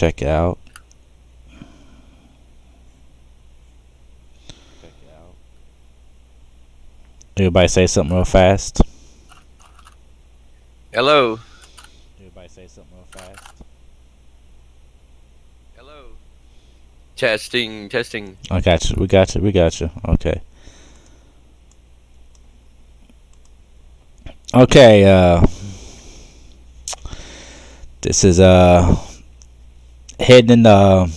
Check it out. Everybody say something real fast. Hello. Everybody say something real fast. Hello. Testing, testing. I got you. We got you. We got you. Okay. Okay. This is heading in the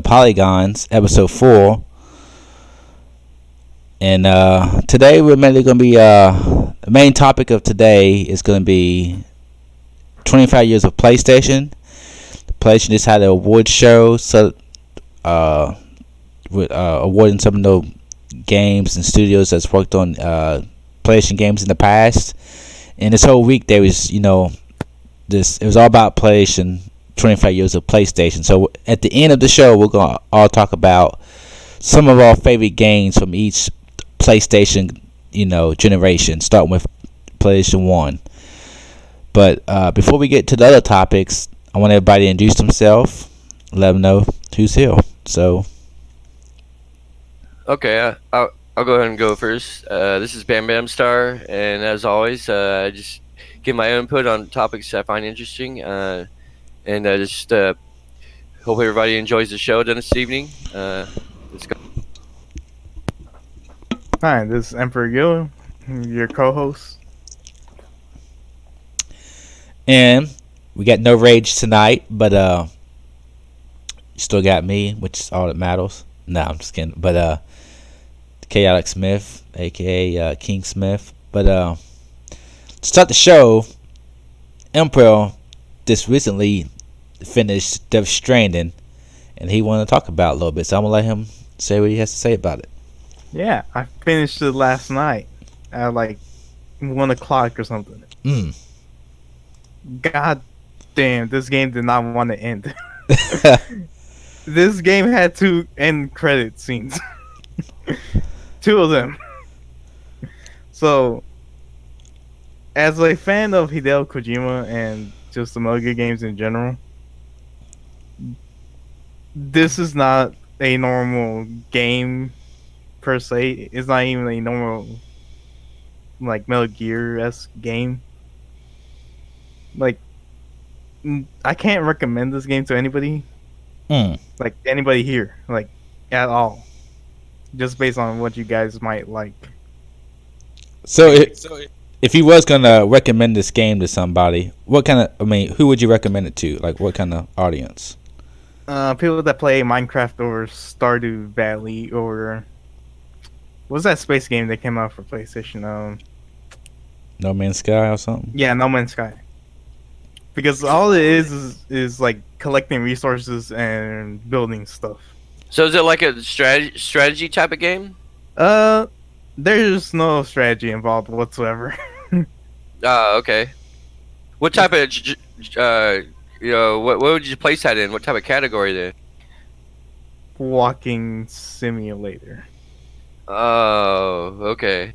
Polygons episode 4, and today we're mainly going to be the main topic of today is going to be 25 years of PlayStation. PlayStation just had an award show, so with awarding some of the games and studios that's worked on PlayStation games in the past. And this whole week there was, it was all about PlayStation, 25 years of PlayStation. So at the end of the show, we're gonna all talk about some of our favorite games from each PlayStation, generation, starting with PlayStation 1. But before we get to the other topics, I want everybody to introduce themselves, let them know who's here. So, Okay, I'll go ahead and go first. This is Bam Bam Star, and as always, I just give my input on topics I find interesting, and I just hope everybody enjoys the show this evening. Let's go. Hi, this is Emperor Gil, your co-host. and we got no rage tonight, but you still got me, which is all that matters. No, I'm just kidding. But Chaotic Smith, aka King Smith. But to start the show, Emperor just recently finished Death Stranding, and he wanted to talk about it a little bit. So I'm gonna let him say what he has to say about it. Yeah, I finished it last night at like 1 o'clock or something. Mm. God damn, this game did not want to end. This game had 2 end credit scenes. 2 of them. So, as a fan of Hideo Kojima and just the Metal Gear games in general, this is not a normal game per se. It's not even a normal like Metal Gear-esque game. Like, I can't recommend this game to anybody. Mm. Like anybody here, like at all. Just based on what you guys might like. So if you was gonna recommend this game to somebody, who would you recommend it to? Like, what kind of audience? People that play Minecraft or Stardew Valley or what's that space game that came out for PlayStation? No Man's Sky or something? Yeah, No Man's Sky. Because all it is like collecting resources and building stuff. So is it like a strategy type of game? There's no strategy involved whatsoever. Okay. What type of what would you place that in? What type of category there? Walking simulator. Oh, okay.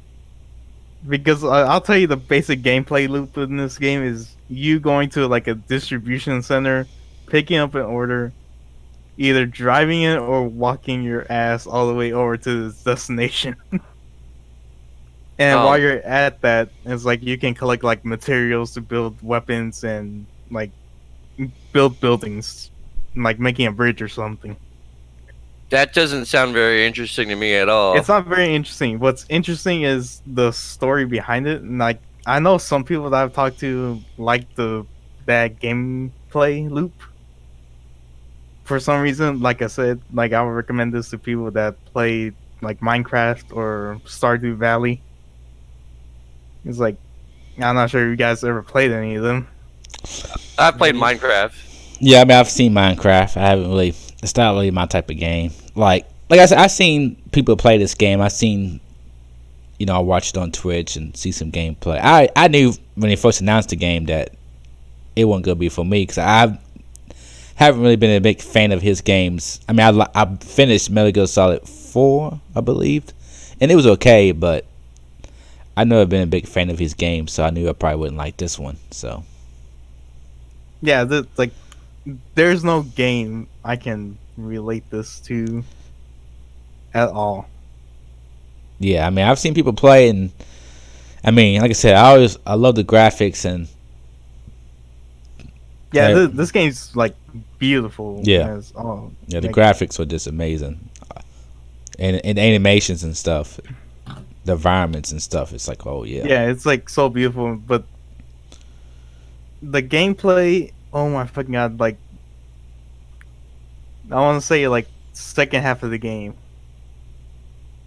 Because I'll tell you the basic gameplay loop in this game is you going to like a distribution center, picking up an order, either driving it or walking your ass all the way over to the destination. And while you're at that, it's like you can collect like materials to build weapons and like build buildings, like making a bridge or something. That doesn't sound very interesting to me at all. It's not very interesting. What's interesting is the story behind it. And like I know some people that I've talked to like that gameplay loop. For some reason, like I said, like I would recommend this to people that play like Minecraft or Stardew Valley. It's like I'm not sure if you guys ever played any of them. I've played Minecraft. Yeah, I mean, I've seen Minecraft. I haven't really. It's not really my type of game. Like I said, I've seen people play this game. I've seen, I watched it on Twitch and see some gameplay. I knew when they first announced the game that it wasn't gonna be for me because I haven't really been a big fan of his games. I mean, I finished Metal Gear Solid 4, I believe, and it was okay, but I never been a big fan of his games, so I knew I probably wouldn't like this one. So Yeah, like there's no game I can relate this to at all. Yeah, I mean, I've seen people play, and I mean, like I said, I love the graphics and Yeah, uh, this game's like beautiful. Yeah. As all. yeah, the Like, graphics are just amazing, and animations and stuff, the environments and stuff. It's like, oh yeah, yeah, it's like so beautiful, but the gameplay. Oh my fucking god! Like, I want to say like second half of the game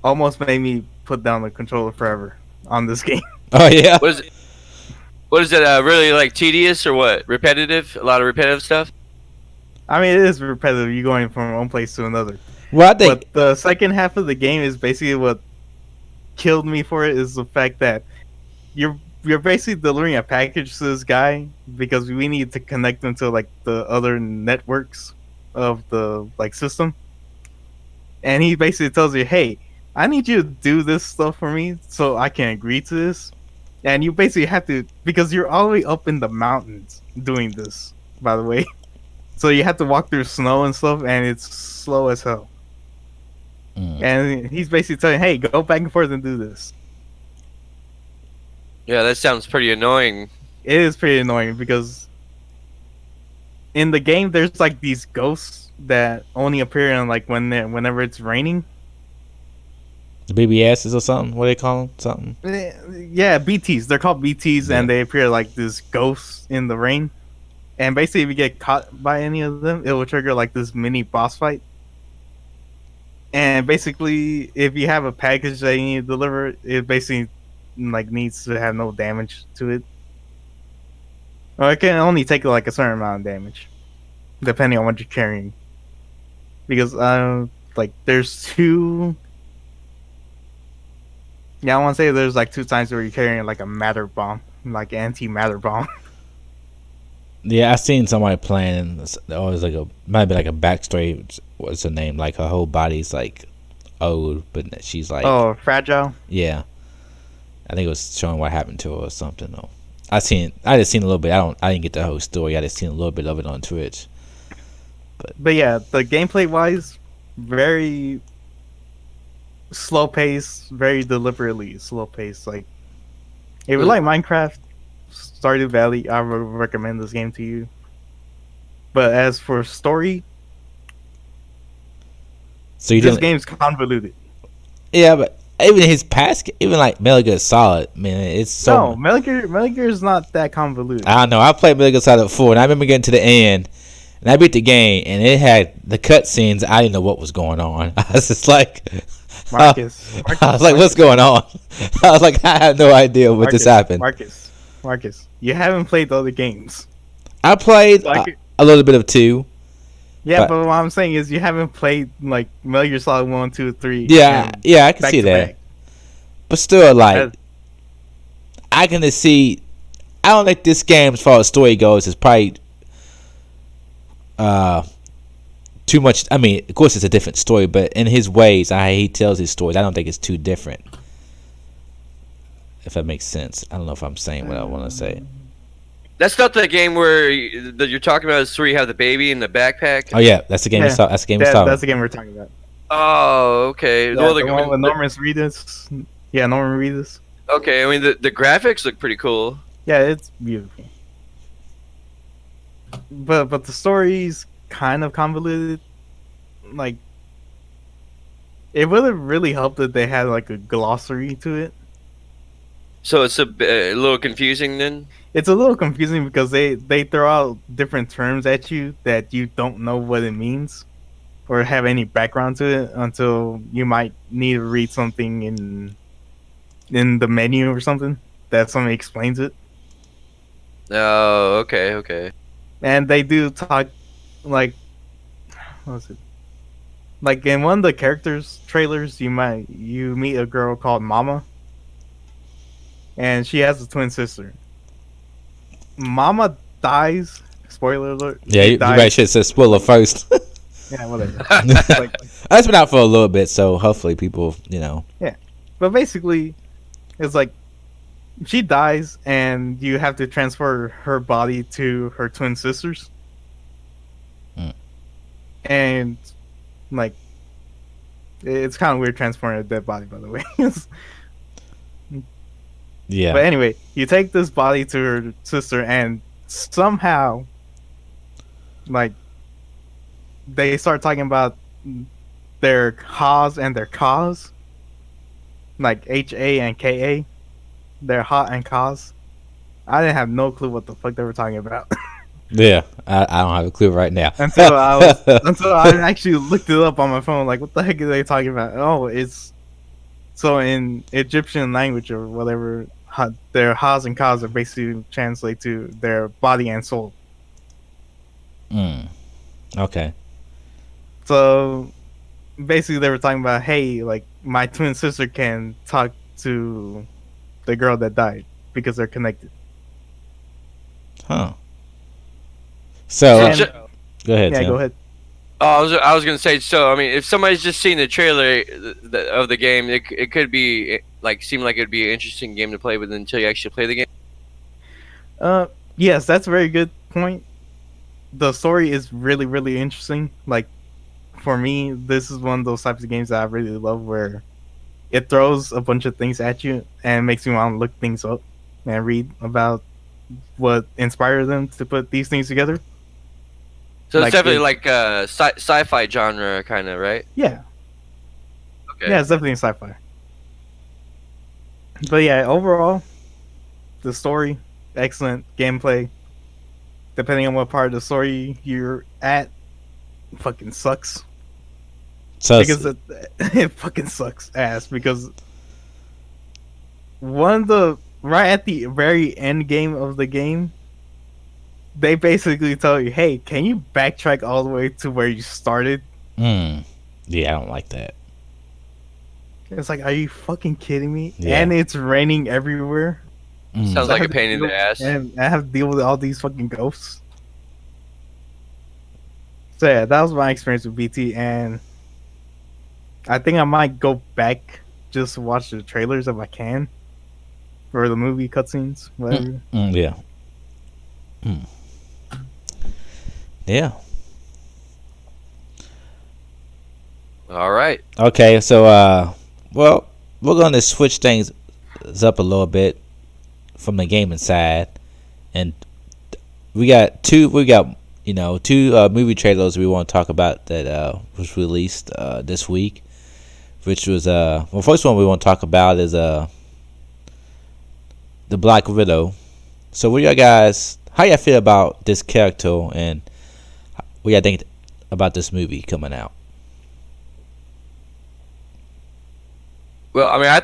almost made me put down the controller forever on this game. oh yeah. What is it? What is it? Really like tedious or what? Repetitive? A lot of repetitive stuff. I mean, it is repetitive. You going from one place to another. Well, I think But the second half of the game is basically what killed me for it is the fact that you're basically delivering a package to this guy because we need to connect them to like the other networks of the like system. And he basically tells you, "Hey, I need you to do this stuff for me so I can agree to this." And you basically have to because you're all the way up in the mountains doing this, by the way. So you have to walk through snow and stuff, and it's slow as hell. And he's basically telling, "Hey, go back and forth and do this." Yeah, that sounds pretty annoying. It is pretty annoying because in the game there's like these ghosts that only appear in like whenever it's raining. the BBSs or something. What do they call them? Something. Yeah, BTs. They're called BTs, Yeah. and they appear like this ghosts in the rain. And basically, if you get caught by any of them, it will trigger like this mini boss fight. And basically, if you have a package that you need to deliver, it basically like needs to have no damage to it. Or it can only take like a certain amount of damage, depending on what you're carrying. Because like there's two. Yeah, I want to say there's like two times where you're carrying like a matter bomb, like anti-matter bomb. Yeah, I seen somebody playing. And it was like might be like a backstory. What's her name? Like her whole body's like old, but she's like, Oh, fragile. yeah. I think it was showing what happened to her or something. Though I just seen a little bit. I didn't get the whole story. I just seen a little bit of it on Twitch. But yeah, the gameplay wise, very slow pace, very deliberately slow pace. Like if you like Minecraft, Stardew Valley, I would recommend this game to you. But as for story, So you this didn't. game's convoluted. Yeah, but even his past, even like Metal Gear Solid, man, it's so. No, Metal Gear is not that convoluted. I don't know. I played Metal Gear Solid 4, and I remember getting to the end, and I beat the game, and it had the cutscenes. I didn't know what was going on. I was just like, Marcus, I was like, what's going on? I was like, I have no idea what just happened. Marcus, you haven't played the other games. I played Like- a little bit of 2. Yeah, but what I'm saying is you haven't played like Metal Gear Solid 1, 2, 3. Yeah, and yeah, I can back see to that. back. But still, like, That- I can just see. I don't think this game, as far as story goes, is probably too much. I mean, of course, it's a different story, but in his ways, how he tells his stories, I don't think it's too different. If that makes sense, I don't know if I'm saying what I want to say. That's not the game where that you're talking about. Is where you have the baby in the backpack. Oh yeah, that's the game. Yeah, That's the game. That's that's the game we're talking about. Oh, okay. Yeah, Well, the one with Norman Reedus. Yeah, Norman Reedus. Okay, I mean the graphics look pretty cool. Yeah, it's beautiful. But the story's kind of convoluted. Like, it would have really helped if they had like a glossary to it. So it's a little confusing then. It's a little confusing because they throw out different terms at you that you don't know what it means or have any background to it until you might need to read something in the menu or something that somebody explains it. Oh, okay. And they do talk like what was it? Like in one of the characters trailers you meet a girl called Mama. And she has a twin sister. Mama dies. Spoiler alert. Yeah, She you dies. right. Should say spoiler first. Yeah, whatever. Like, That's been out for a little bit, so hopefully people, but basically, it's like she dies, and you have to transfer her body to her twin sisters. and like it's kind of weird transporting a dead body, by the way. Yeah. But anyway, you take this body to her sister, and somehow, like, they start talking about their ha's and their ka's, like HA and KA. They're hot and ka's. I didn't have no clue what the fuck they were talking about Yeah. I don't have a clue right now. until I actually looked it up on my phone. Like, what the heck are they talking about? Oh, it's so in Egyptian language or whatever. Their ha's and ka's are basically translate to their body and soul. Okay. So basically, they were talking about, hey, like my twin sister can talk to the girl that died because they're connected. Huh. So And- go ahead. yeah, Tim. go ahead. Oh, I was gonna say. So, I mean, if somebody's just seen the trailer of the game, it could be like seem like it'd be an interesting game to play, but until you actually play the game. Yes, that's a very good point. The story is really, really interesting. Like, for me, this is one of those types of games that I really love, where it throws a bunch of things at you and makes me want to look things up and read about what inspired them to put these things together. So Like it's definitely it- like sci-fi genre, kind of, right? Yeah, Okay. yeah, it's definitely sci-fi. But yeah, overall, the story, excellent gameplay. Depending on what part of the story you're at, fucking sucks. So Because it fucking sucks ass. Because one of the right at the very end game of the game, they basically tell you, "Hey, can you backtrack all the way to where you started?" yeah, I don't like that. It's like, are you fucking kidding me? Yeah. And it's raining everywhere. Sounds like a pain in the ass. And I have to deal with all these fucking ghosts. So yeah, that was my experience with BT, and I think I might go back just to watch the trailers if I can, or the movie cutscenes, whatever. Yeah. Yeah. All right. Okay, so well, we're gonna switch things up a little bit from the gaming side, and we got two movie trailers we want to talk about that was released this week, which was well, first one we want to talk about is the Black Widow. So what y'all guys, how y'all feel about this character, and what y'all think about this movie coming out? Well, I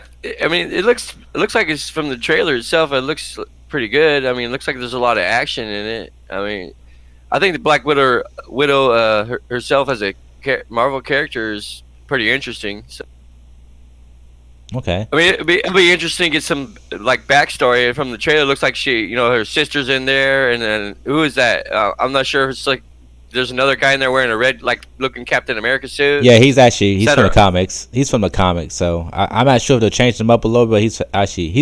mean, it looks like it's from the trailer itself. It looks pretty good. I mean, it looks like there's a lot of action in it. I mean, I think the Black Widow herself as a Marvel character is pretty interesting. So, Okay. I mean, it'd be interesting to get some like backstory from the trailer. It looks like her sister's in there, and then who is that? I'm not sure if it's like there's another guy in there wearing a red like looking Captain America suit. Yeah, he's from the Etc. comics. He's from the comics, so I'm not sure if they changed him up a little bit. He's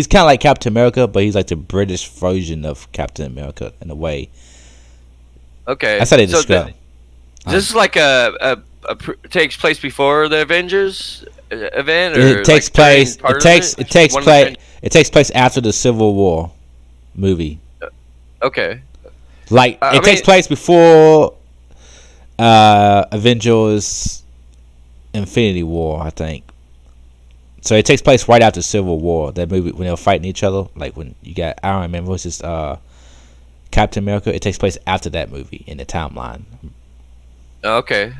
kind of like Captain America, but he's like the British version of Captain America in a way. Okay. That's how they So describe. this is like takes place before the Avengers event, or It takes like during place. part It of takes Just place. one of the Aven- It takes place after the Civil War movie. Okay. Like I it takes mean- place before Avengers Infinity War, I think. So it takes place right after Civil War. That movie when they were fighting each other, like when you got Iron Man versus Captain America. It takes place after that movie in the timeline. Okay.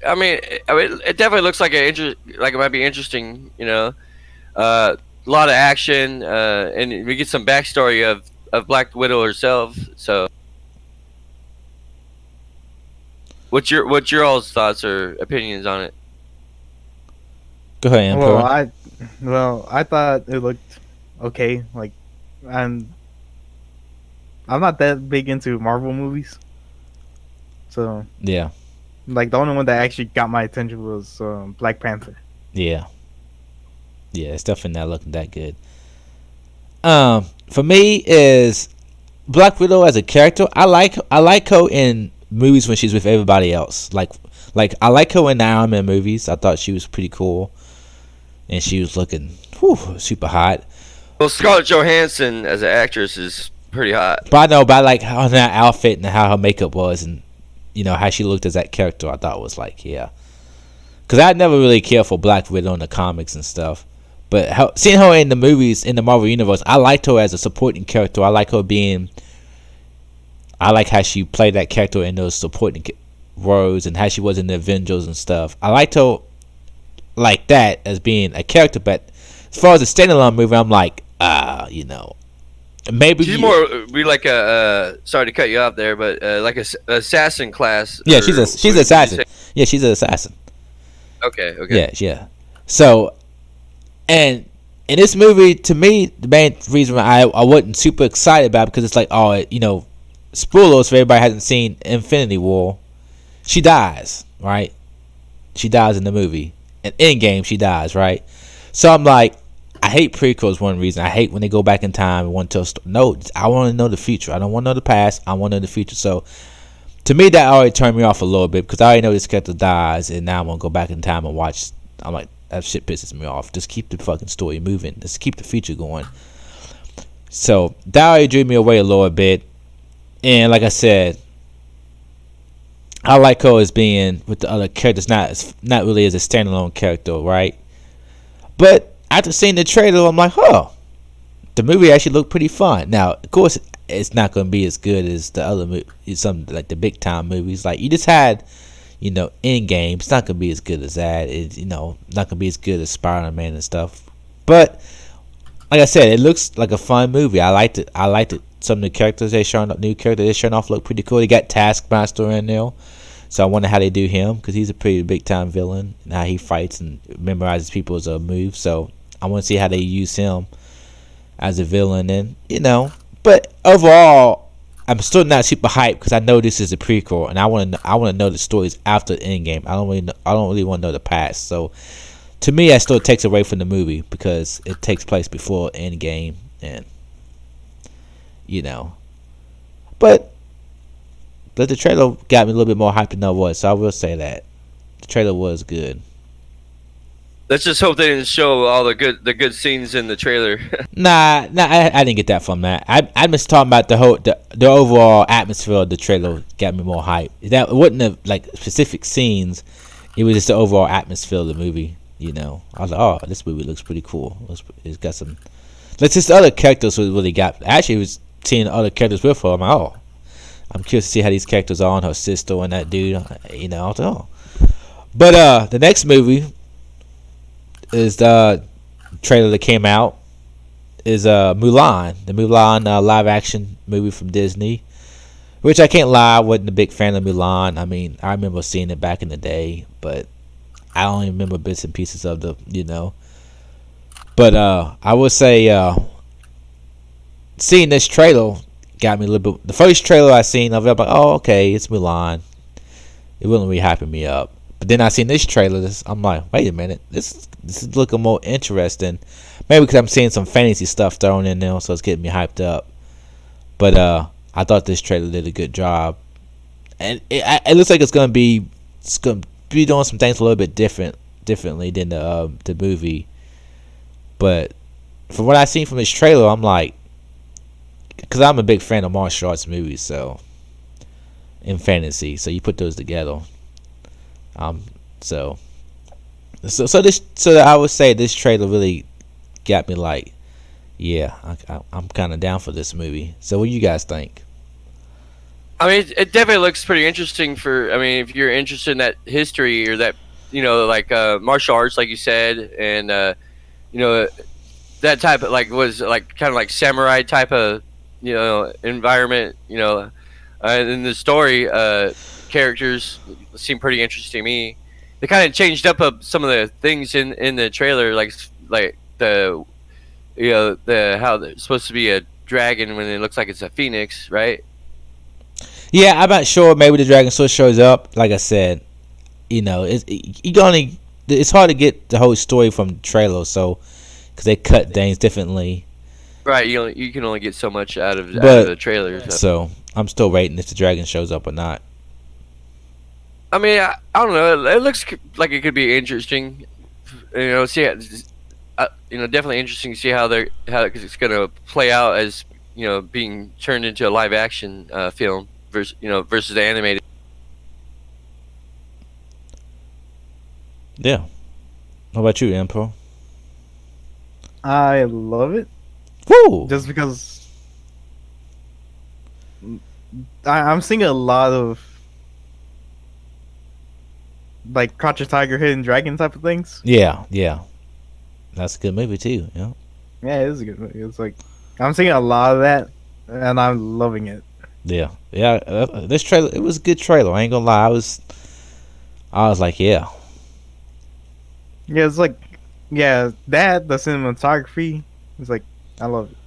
I mean, it definitely looks like like it might be interesting. A lot of action, and we get some backstory of Black Widow herself. So, what's your all's thoughts or opinions on it? Go ahead, Emperor. I thought it looked okay. Like, I'm not that big into Marvel movies, so Yeah. like the only one that actually got my attention was Black Panther. Yeah, it's definitely not looking that good. For me is Black Widow as a character. I like her in movies when she's with everybody else. Like Like I like her in the Iron Man movies. I thought she was pretty cool, and she was looking super hot. Well, Scarlett Johansson as an actress is pretty hot. But I know, but I like how that outfit and how her makeup was, and how she looked as that character. I thought was like, yeah, because I never really cared for Black Widow in the comics and stuff. But seeing her in the movies in the Marvel universe, I liked her as a supporting character. I like her being. I like how she played that character in those supporting roles and how she was in the Avengers and stuff. I liked her like that as being a character, but as far as a standalone movie, I'm like, maybe she's more be like a sorry to cut you off there, but like a assassin class. Yeah, she's an assassin. Yeah, she's an assassin. Okay. Yeah. So, and in this movie, to me, the main reason I wasn't super excited about it because it's like, spoilers for everybody who hasn't seen Infinity War. She dies, right? She dies in the movie. In Endgame, she dies, right? So I'm like, I hate prequels. One reason I hate when they go back in time and want to tell story. No, I want to know the future. I don't want to know the past. I want to know the future. So to me, that already turned me off a little bit because I already know this character dies, and now I'm gonna go back in time and watch. I'm like, that shit pisses me off. Just keep the fucking story moving. Just keep the future going. So that already drew me away a little bit. And like I said, I like her as being with the other characters, not really as a standalone character, right? But after seeing the trailer, I'm like, the movie actually looked pretty fun. Now, of course, it's not going to be as good as the other some like the big time movies. Like you just had, Endgame. It's not going to be as good as that. It's not going to be as good as Spider-Man and stuff. But like I said, it looks like a fun movie. I liked it. Some of the characters new characters they're showing off look pretty cool. They got Taskmaster in there, so I wonder how they do him because he's a pretty big time villain and how he fights and memorizes people's moves. So I want to see how they use him as a villain, and But overall, I'm still not super hyped because I know this is a prequel, and I want to know the stories after Endgame. I don't really want to know the past. So to me, that still takes away from the movie because it takes place before Endgame, and but the trailer got me a little bit more hyped than I was, so I will say that the trailer was good. Let's just hope they didn't show all the good scenes in the trailer. Nah, I didn't get that from that. I'm just talking about the overall atmosphere of the trailer got me more hyped. That it wasn't like specific scenes. It was just the overall atmosphere of the movie. I was like, oh, this movie looks pretty cool. It's got some. Let's just the other characters really got. Actually, it was seeing other characters with her. I'm like, I'm curious to see how these characters are, and her sister and that dude. I was like, But the next movie is the trailer that came out is Mulan, the Mulan live action movie from Disney. Which I can't lie, I wasn't a big fan of Mulan. I mean, I remember seeing it back in the day, but I only remember bits and pieces of the. But I would say seeing this trailer got me a little bit. The first trailer I seen of it, I'm like, oh, okay, it's Mulan. It wasn't really hyping me up. But then I seen this trailer, I'm like, wait a minute, this is looking more interesting. Maybe because I'm seeing some fantasy stuff thrown in there, so it's getting me hyped up. But I thought this trailer did a good job, and it looks like it's gonna be doing some things a little bit differently than the movie. But from what I seen from this trailer, I'm like, because I'm a big fan of martial arts movies, so in fantasy, so you put those together. So I would say this trailer really got me like, yeah, I'm kind of down for this movie. So what do you guys think? I mean, it definitely looks pretty interesting if you're interested in that history or that, like martial arts, like you said, and that type of was kind of like samurai type of environment. In the story, characters seem pretty interesting to me. They kind of changed up some of the things in the trailer, like the how there's supposed to be a dragon when it looks like it's a phoenix, right? Yeah, I'm not sure. Maybe the dragon still shows up. Like I said, it's hard to get the whole story from the trailer, so because they cut things differently. Right, you can only get so much out of the trailer. So I'm still waiting if the dragon shows up or not. I mean, I don't know. It looks like it could be interesting. See, definitely interesting to see how it's going to play out as being turned into a live action film versus the animated. Yeah. How about you, Info? I love it Woo! just because I'm seeing a lot of like Crouch a Tiger, Hidden Dragon type of things. Yeah, yeah. That's a good movie too. Yeah. Yeah, it is a good movie. It's like I'm seeing a lot of that, and I'm loving it. Yeah, yeah. This trailer, it was a good trailer. I ain't gonna lie. I was like, yeah, Yeah, it's like that the cinematography is like I love it.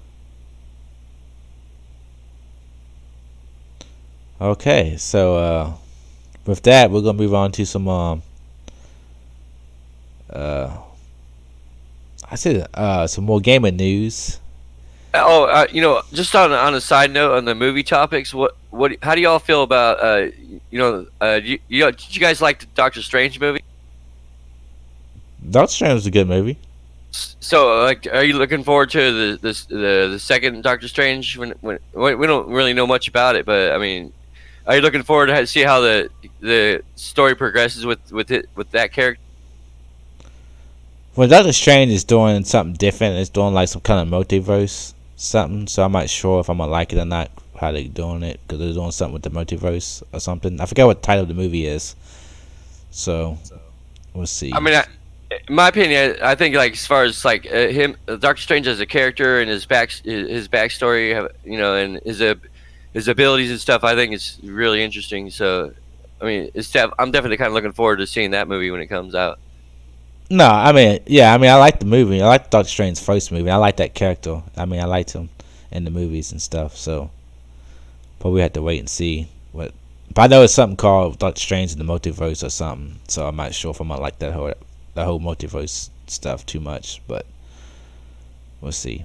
okay. So with that, we're gonna move on to some uh, I said some more gaming news. Oh, just on a side note on the movie topics, how do y'all feel about did you guys like the Doctor Strange movie? Doctor Strange was a good movie. So, like, are you looking forward to the second Doctor Strange? When we don't really know much about it, but I mean, are you looking forward to see how the story progresses with that character? Well, Doctor Strange is doing something different. It's doing like some kind of multiverse something. So I'm not sure if I'm gonna like it or not. How they doing it? Because they're doing something with the multiverse or something. I forget what the title of the movie is. So we'll see. I mean, in my opinion, I think like as far as like Doctor Strange as a character and his backstory, and his abilities and stuff, I think it's really interesting. So, I mean, I'm definitely kind of looking forward to seeing that movie when it comes out. No, I mean, yeah, I mean, I like the movie. I like Doctor Strange's first movie. I like that character. I mean, I liked him in the movies and stuff. So, but we have to wait and see what. But I know it's something called Doctor Strange in the Multiverse or something. So I'm not sure if I'm gonna like the whole multiverse stuff too much. But we'll see.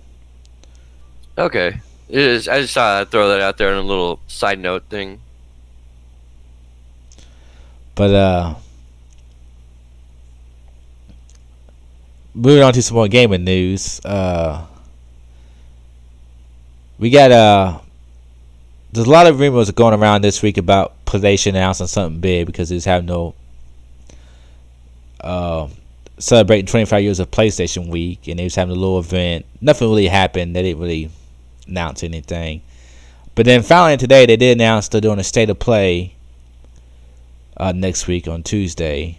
Okay, it is. I just thought I'd throw that out there on a little side note thing. But moving on to some more gaming news. We got there's a lot of rumors going around this week about PlayStation announcing something big because it's having no celebrating 25 years of PlayStation Week, and they was having a little event. Nothing really happened. They didn't really announce anything. But then finally today they did announce they're doing a state of play next week on Tuesday.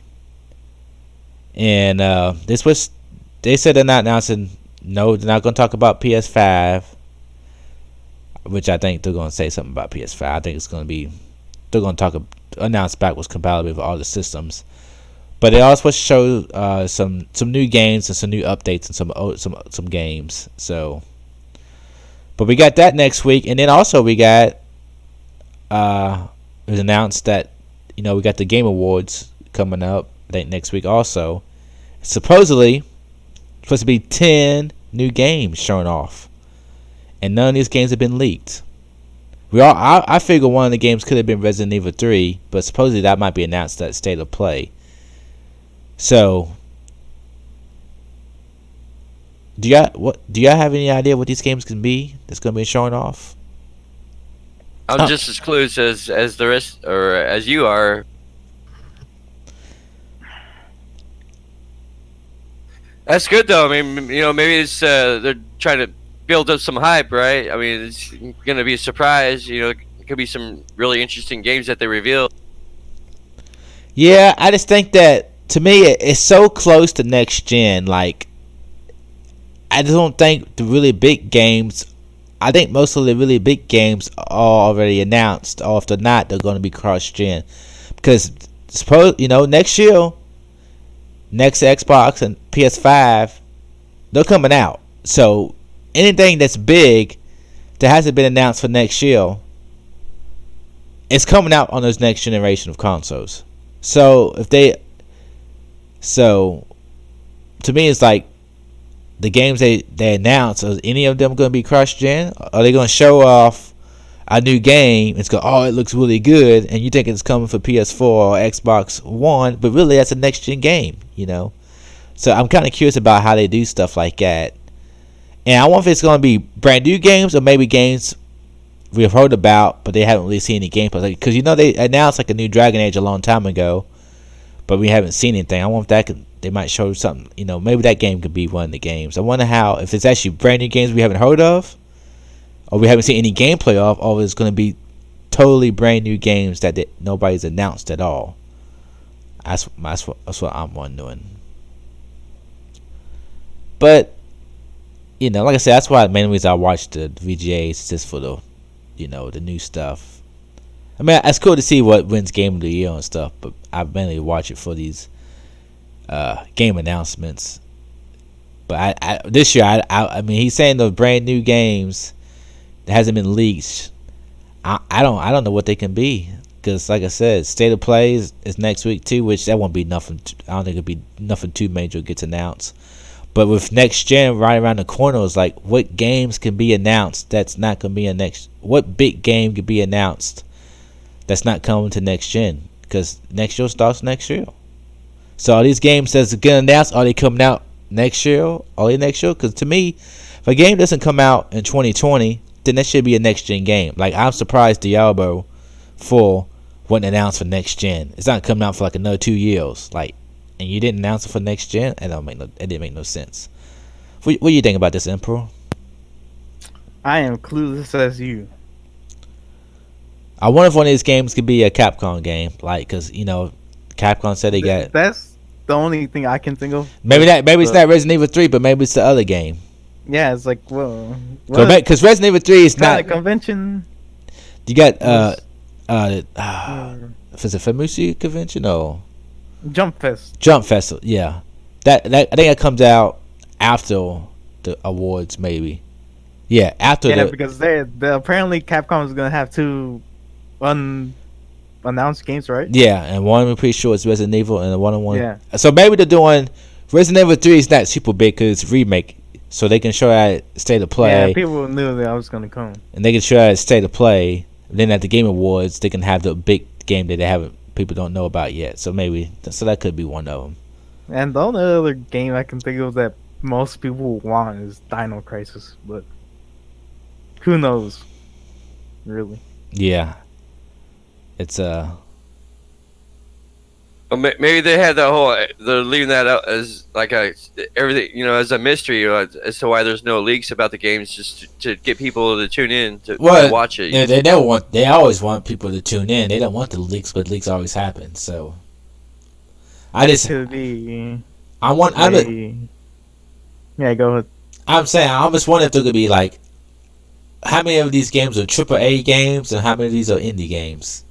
And they said they're not announcing. No, they're not going to talk about PS5, which I think they're going to say something about PS5. I think it's going to be they're going to announce backwards compatibility with all the systems. But they also show some new games and some new updates and some games. So, but we got that next week, and then also we got it was announced that we got the Game Awards coming up. I think next week also. Supposedly supposed to be 10 new games shown off, and none of these games have been leaked. I figure one of the games could have been Resident Evil 3, but supposedly that might be announced at State of Play. So, do y'all have any idea what these games can be that's going to be showing off? I'm just as clueless as the rest, or as you are. That's good though. I mean, maybe it's they're trying to build up some hype, right? I mean, it's gonna be a surprise. It could be some really interesting games that they reveal. Yeah, I just think that to me it's so close to next gen. Like, I just don't think the really big games. I think most of the really big games are already announced, or if they're not, they're going to be cross gen. Because next year, next Xbox and PS5, they're coming out. So anything that's big that hasn't been announced for next year, it's coming out on those next generation of consoles. So to me, it's like the games they announce. Are any of them going to be cross gen? Are they going to show off a new game, it's go, oh, it looks really good, and you think it's coming for PS4 or Xbox One, but really that's a next gen game, you know. So I'm kind of curious about how they do stuff like that, and I wonder if it's going to be brand new games or maybe games we've heard about, but they haven't really seen any gameplay. Because you know they announced like a new Dragon Age a long time ago, but we haven't seen anything. I wonder if that could, they might show something. You know, maybe that game could be one of the games. I wonder how, if it's actually brand new games we haven't heard of, or we haven't seen any gameplay of, or it's going to be totally brand new games that nobody's announced at all. That's what I'm wondering. But you know, like I said, that's why the main reason I watch the VGAs just for the, you know, the new stuff. I mean, it's cool to see what wins Game of the Year and stuff, but I mainly watch it for these game announcements. But I this year, I mean, he's saying those brand new games that hasn't been leaked. I don't know what they can be, because like I said, State of Play is next week too, which that won't be nothing. I don't think it'll be nothing too major gets announced. But with next gen right around the corner, it's like, what games can be announced that's not gonna be a next? What big game could be announced that's not coming to next gen? Because next year starts next year. So are these games that's getting announced, are they coming out next year? Are they next year? Because to me, if a game doesn't come out in 2020, then that should be a next gen game. Like, I'm surprised Diablo 4 wasn't announced for next gen. It's not coming out for like another 2 years. Like, and you didn't announce it for next gen? It didn't make no sense. What do you think about this, Emperor? I am clueless as you. I wonder if one of these games could be a Capcom game, like, because you know, Capcom said they got. That's the only thing I can think of. Maybe it's not Resident Evil 3, but maybe it's the other game. Yeah, it's like, well, because Resident Evil 3 is not a convention. You got is it Famusi convention or Jump Fest? Jump Fest, yeah. That I think that comes out after the awards, maybe. Yeah, after because they apparently Capcom is gonna have 2 unannounced games, right? Yeah, and one I'm pretty sure is Resident Evil, and the one. Yeah. So maybe they're doing Resident Evil 3 is not super big because it's a remake, so they can show that State of Play. Yeah, people knew that I was gonna come, and they can show that State of Play. Then at the Game Awards, they can have the big game that they haven't people don't know about yet. So that could be one of them. And the only other game I can think of that most people want is Dino Crisis, but who knows? Really? Yeah. It's Maybe they had that whole. They're leaving that out as like everything, you know, as a mystery as to why there's no leaks about the games, just to get people to tune in to watch it. They always want people to tune in. They don't want the leaks, but leaks always happen. So yeah, go ahead. I'm saying I almost wonder if there could be like, how many of these games are AAA games and how many of these are indie games,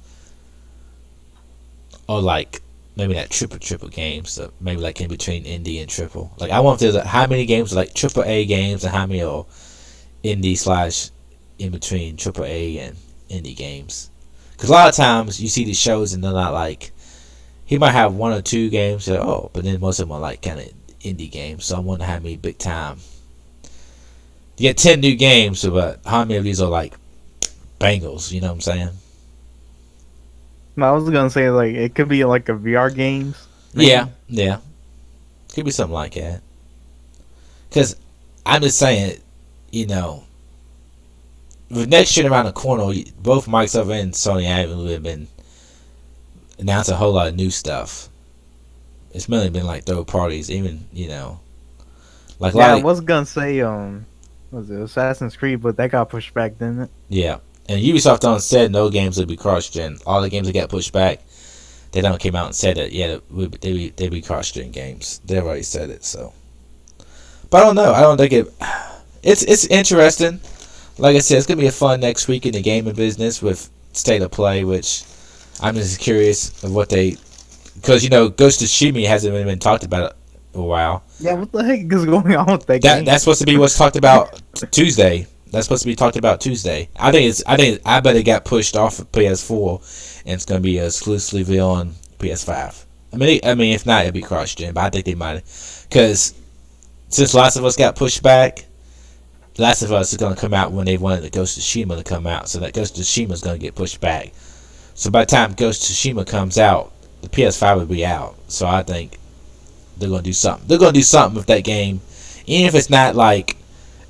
or like. Maybe not triple games, so maybe like in between indie and triple. Like, I wonder if there's how many games are like AAA games and how many are indie / in between AAA and indie games. Because a lot of times you see these shows and they're not like, he might have 1 or 2 games, but then most of them are like kind of indie games. So I wonder how many big time. You get 10 new games, but how many of these are like bangles? You know what I'm saying? I was gonna say, like, it could be like a VR games. Maybe. Yeah. Could be something like that. Because I'm just saying, you know, with next gen around the corner, both Microsoft and Sony haven't really been announcing a whole lot of new stuff. It's mainly been like third parties, even, you know, like. Yeah, I was gonna say, was it Assassin's Creed, but that got pushed back, didn't it? Yeah. And Ubisoft done said no games would be cross-gen. All the games that got pushed back, they don't came out and said that, yeah, they'd be cross-gen games. They already said it, so. But I don't know. I don't think it's interesting. Like I said, it's going to be a fun next week in the gaming business with State of Play, which I'm just curious of what they. Because, you know, Ghost of Tsushima hasn't really been talked about in a while. Yeah, what the heck is going on with that game? That's supposed to be what's talked about Tuesday. That's supposed to be talked about Tuesday. I bet it got pushed off of PS4 and it's gonna be exclusively on PS5. I mean, if not, it'd be cross-gen. But I think they might, because since Last of Us got pushed back Last of Us is going to come out when they wanted the Ghost of Tsushima to come out, so that Ghost of Tsushima is going to get pushed back. So by the time Ghost of Tsushima comes out, the PS5 will be out. So I think they're going to do something. They're going to do something with that game, even if it's not like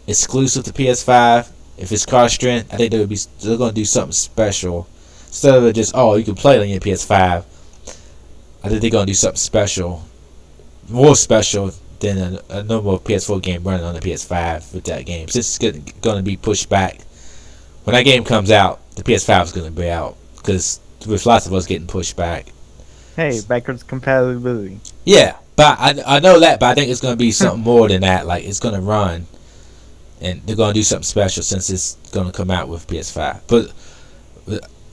exclusive to PS5. If it's cross-gen, I think they're going to do something special instead of just you can play it on your PS5. I think they're going to do something special, more special than a normal PS4 game running on the PS5 with that game. Since it's going to be pushed back, when that game comes out, the PS5 is going to be out because with Last of Us getting pushed back. Hey, backwards compatibility. Yeah, but I know that, but I think it's going to be something more than that. Like it's going to run, and they're going to do something special since it's going to come out with PS5. But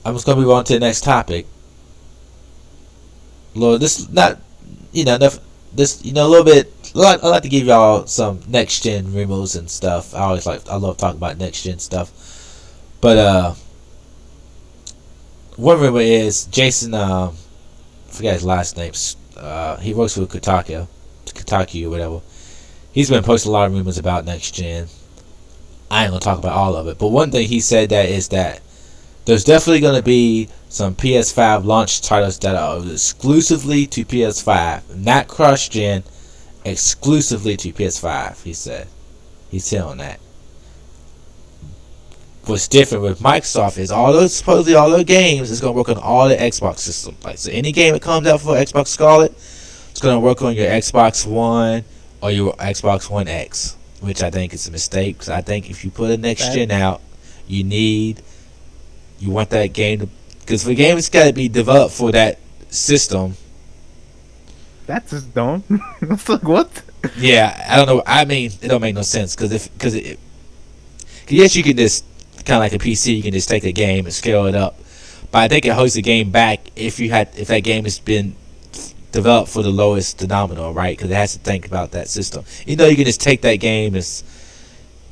I'm just going to move on to the next topic. Lord, this not this a little bit. I like to give y'all some next gen rumors and stuff. I love talking about next gen stuff. But one rumor is Jason. I forgot his last name. He works with Kotaku or whatever. He's been posting a lot of rumors about next gen. I ain't gonna talk about all of it, but one thing he said is that there's definitely gonna be some PS5 launch titles that are exclusively to PS5, not cross-gen, exclusively to PS5. He said he's saying that. What's different with Microsoft is supposedly all those games is gonna work on all the Xbox systems. Like so, any game that comes out for Xbox Scarlet, it's gonna work on your Xbox One or your Xbox One X, which I think is a mistake. Because I think if you put a next gen out, you want that game to, because the game has got to be developed for that system. That's just dumb. It's like what? Yeah, I don't know. I mean, it don't make no sense because yes, you can just kind of like a PC, you can just take a game and scale it up. But I think it holds the game back if that game has been developed for the lowest denominator, right? Because it has to think about that system. You can just take that game and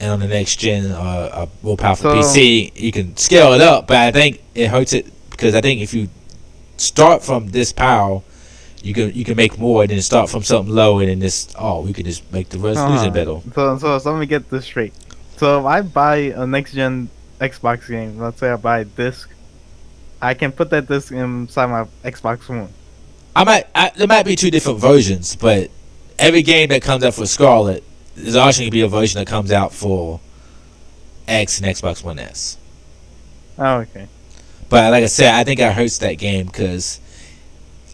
on the next gen a more powerful PC, you can scale it up. But I think it hurts it because I think if you start from this power, you can make more than start from something low and then we can just make the resolution better. So let me get this straight. So if I buy a next gen Xbox game, let's say I buy a disc, I can put that disc inside my Xbox One. There might be two different versions, but every game that comes out for Scarlet, there's also going to be a version that comes out for X and Xbox One S. Oh, okay. But like I said, I think it hurts that game because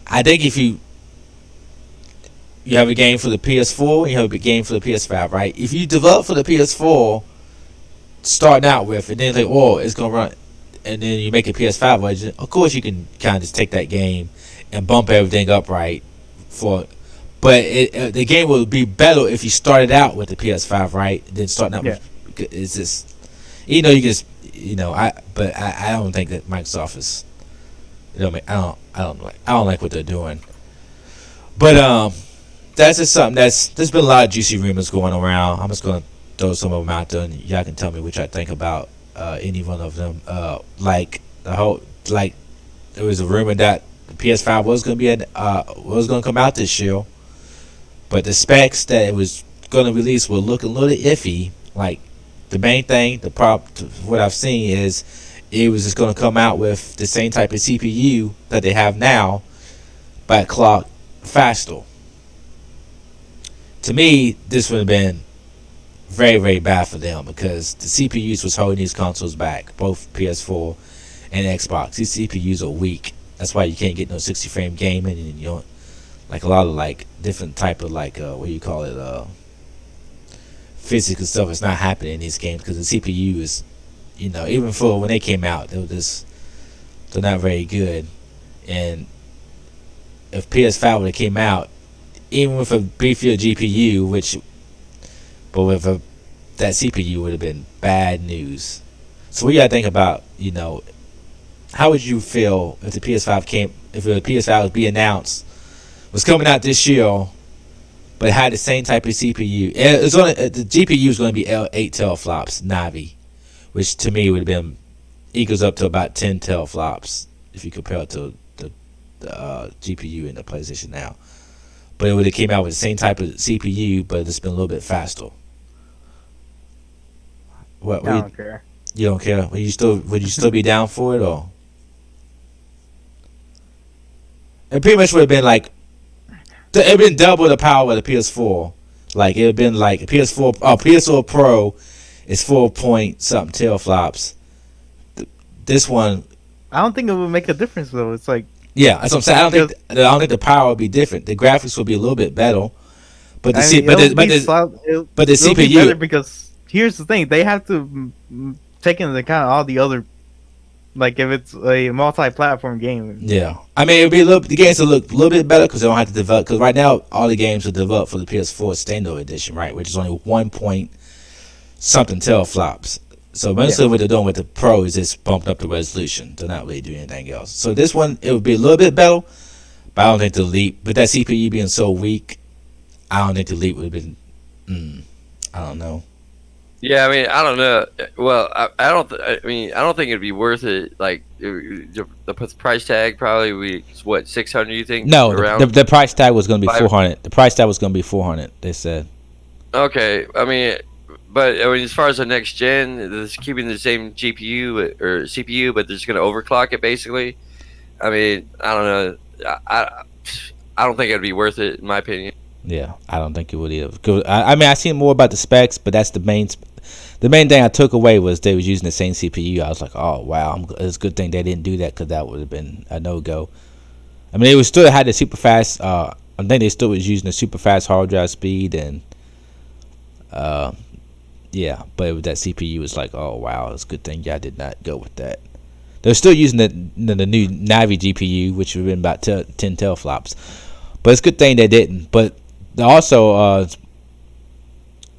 I think if you have a game for the PS4 and you have a game for the PS5, right? If you develop for the PS4, starting out with, and then it's going to run, and then you make a PS5 version, of course you can kind of just take that game and bump everything up right but the game would be better if you started out with the PS5, right? Then starting out with it's just you just but I don't think that Microsoft is I don't like what they're doing. But that's just something there's been a lot of juicy rumors going around. I'm just gonna throw some of them out there and y'all can tell me which I think about any one of them. There was a rumor that the PS5 was gonna come out this year, but the specs that it was gonna release were looking a little iffy. Like the main thing, what I've seen is it was just gonna come out with the same type of CPU that they have now, but clock faster. To me, this would have been very, very bad for them because the CPUs was holding these consoles back, both PS4 and Xbox. These CPUs are weak. That's why you can't get no 60 frame gaming, and like a lot of different type of physical stuff is not happening in these games because the CPU is, even for when they came out, they're not very good. And if PS5 would have came out, even with a beefier GPU, that CPU would have been bad news. So what you gotta think about, how would you feel if the PS5 would be announced, was coming out this year, but it had the same type of CPU. The GPU is going to be 8 teraflops Navi, which to me would have been equals up to about 10 teraflops if you compare it to the GPU in the PlayStation now. But it would have came out with the same type of CPU, but it's been a little bit faster. What? I don't care. You don't care? Would you still be down for it or? It pretty much would have been like it'd been double the power of the PS4. Like it'd been like a PS4. Oh, PS4 Pro is 4 point something teraflops. This one, I don't think it would make a difference though. It's like yeah, that's what I'm saying. I don't think the power would be different. The graphics would be a little bit better, but the CPU CPU. because here's the thing: they have to take into account all the other, like if it's a multi-platform game. Yeah, I mean the games will look a little bit better because they don't have to develop. Because right now all the games are developed for the PS4 Standard Edition, right, which is only 1 point something teraflops. So mostly what they're doing with the Pro is just bumped up the resolution. They're not really doing anything else. So this one, it would be a little bit better, but I don't think the leap, with that CPU being so weak, I don't think the leap would have been, I don't know. Yeah, I mean, I don't know. Well, I don't. I mean, I don't think it'd be worth it. Like the price tag probably would be what, 600. You think? No, around? the price tag was going to be 400. The price tag was going to be 400. They said. Okay, I mean, but I mean, as far as the next gen, it's keeping the same GPU or CPU, but they're just going to overclock it basically. I mean, I don't know. I don't think it'd be worth it in my opinion. Yeah, I don't think it would either. I mean, I seen more about the specs, but that's the main thing I took away was they was using the same CPU. I was like, oh wow, it's a good thing they didn't do that because that would have been a no go. I mean, they still had the super fast. I think they still was using the super fast hard drive speed and. Yeah, but with that CPU, it's like, oh wow, it's a good thing y'all did not go with that. They're still using the new Navi GPU, which would have been about 10 teraflops, but it's a good thing they didn't. But also,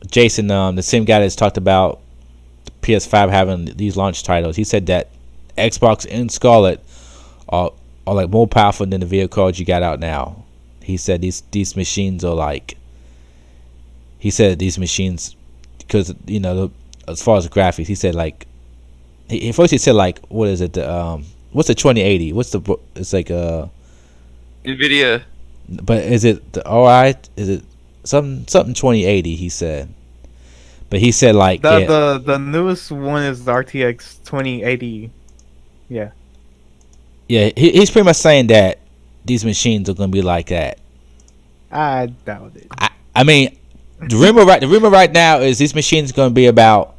Jason, the same guy that's talked about PS5 having these launch titles, he said that Xbox and Scarlet are like more powerful than the video cards you got out now. He said these machines are like. He said these machines. Because as far as graphics, he said like, he said like, what is it? What's the 2080? It's like NVIDIA. But is it the OI? Is it something 2080? He said, but he said like the newest one is the RTX 2080. Yeah. Yeah, he's pretty much saying that these machines are gonna be like that. I doubt it. I mean. The rumor right now is these machines are going to be about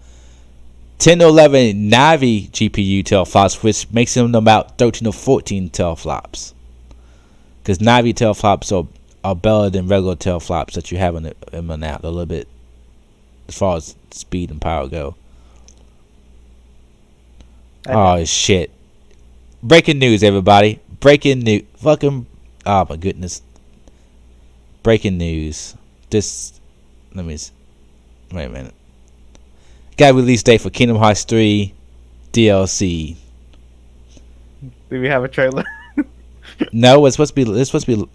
10 to 11 Navi GPU teraflops, which makes them about 13 to 14 teraflops. Because Navi teraflops are better than regular teraflops that you have in them now, a little bit as far as speed and power go. Oh shit! Breaking news, everybody! Breaking news! Fucking! Oh my goodness! Breaking news! Let me wait a minute. Got release date for Kingdom Hearts 3 DLC. Do we have a trailer? No, it's supposed to be.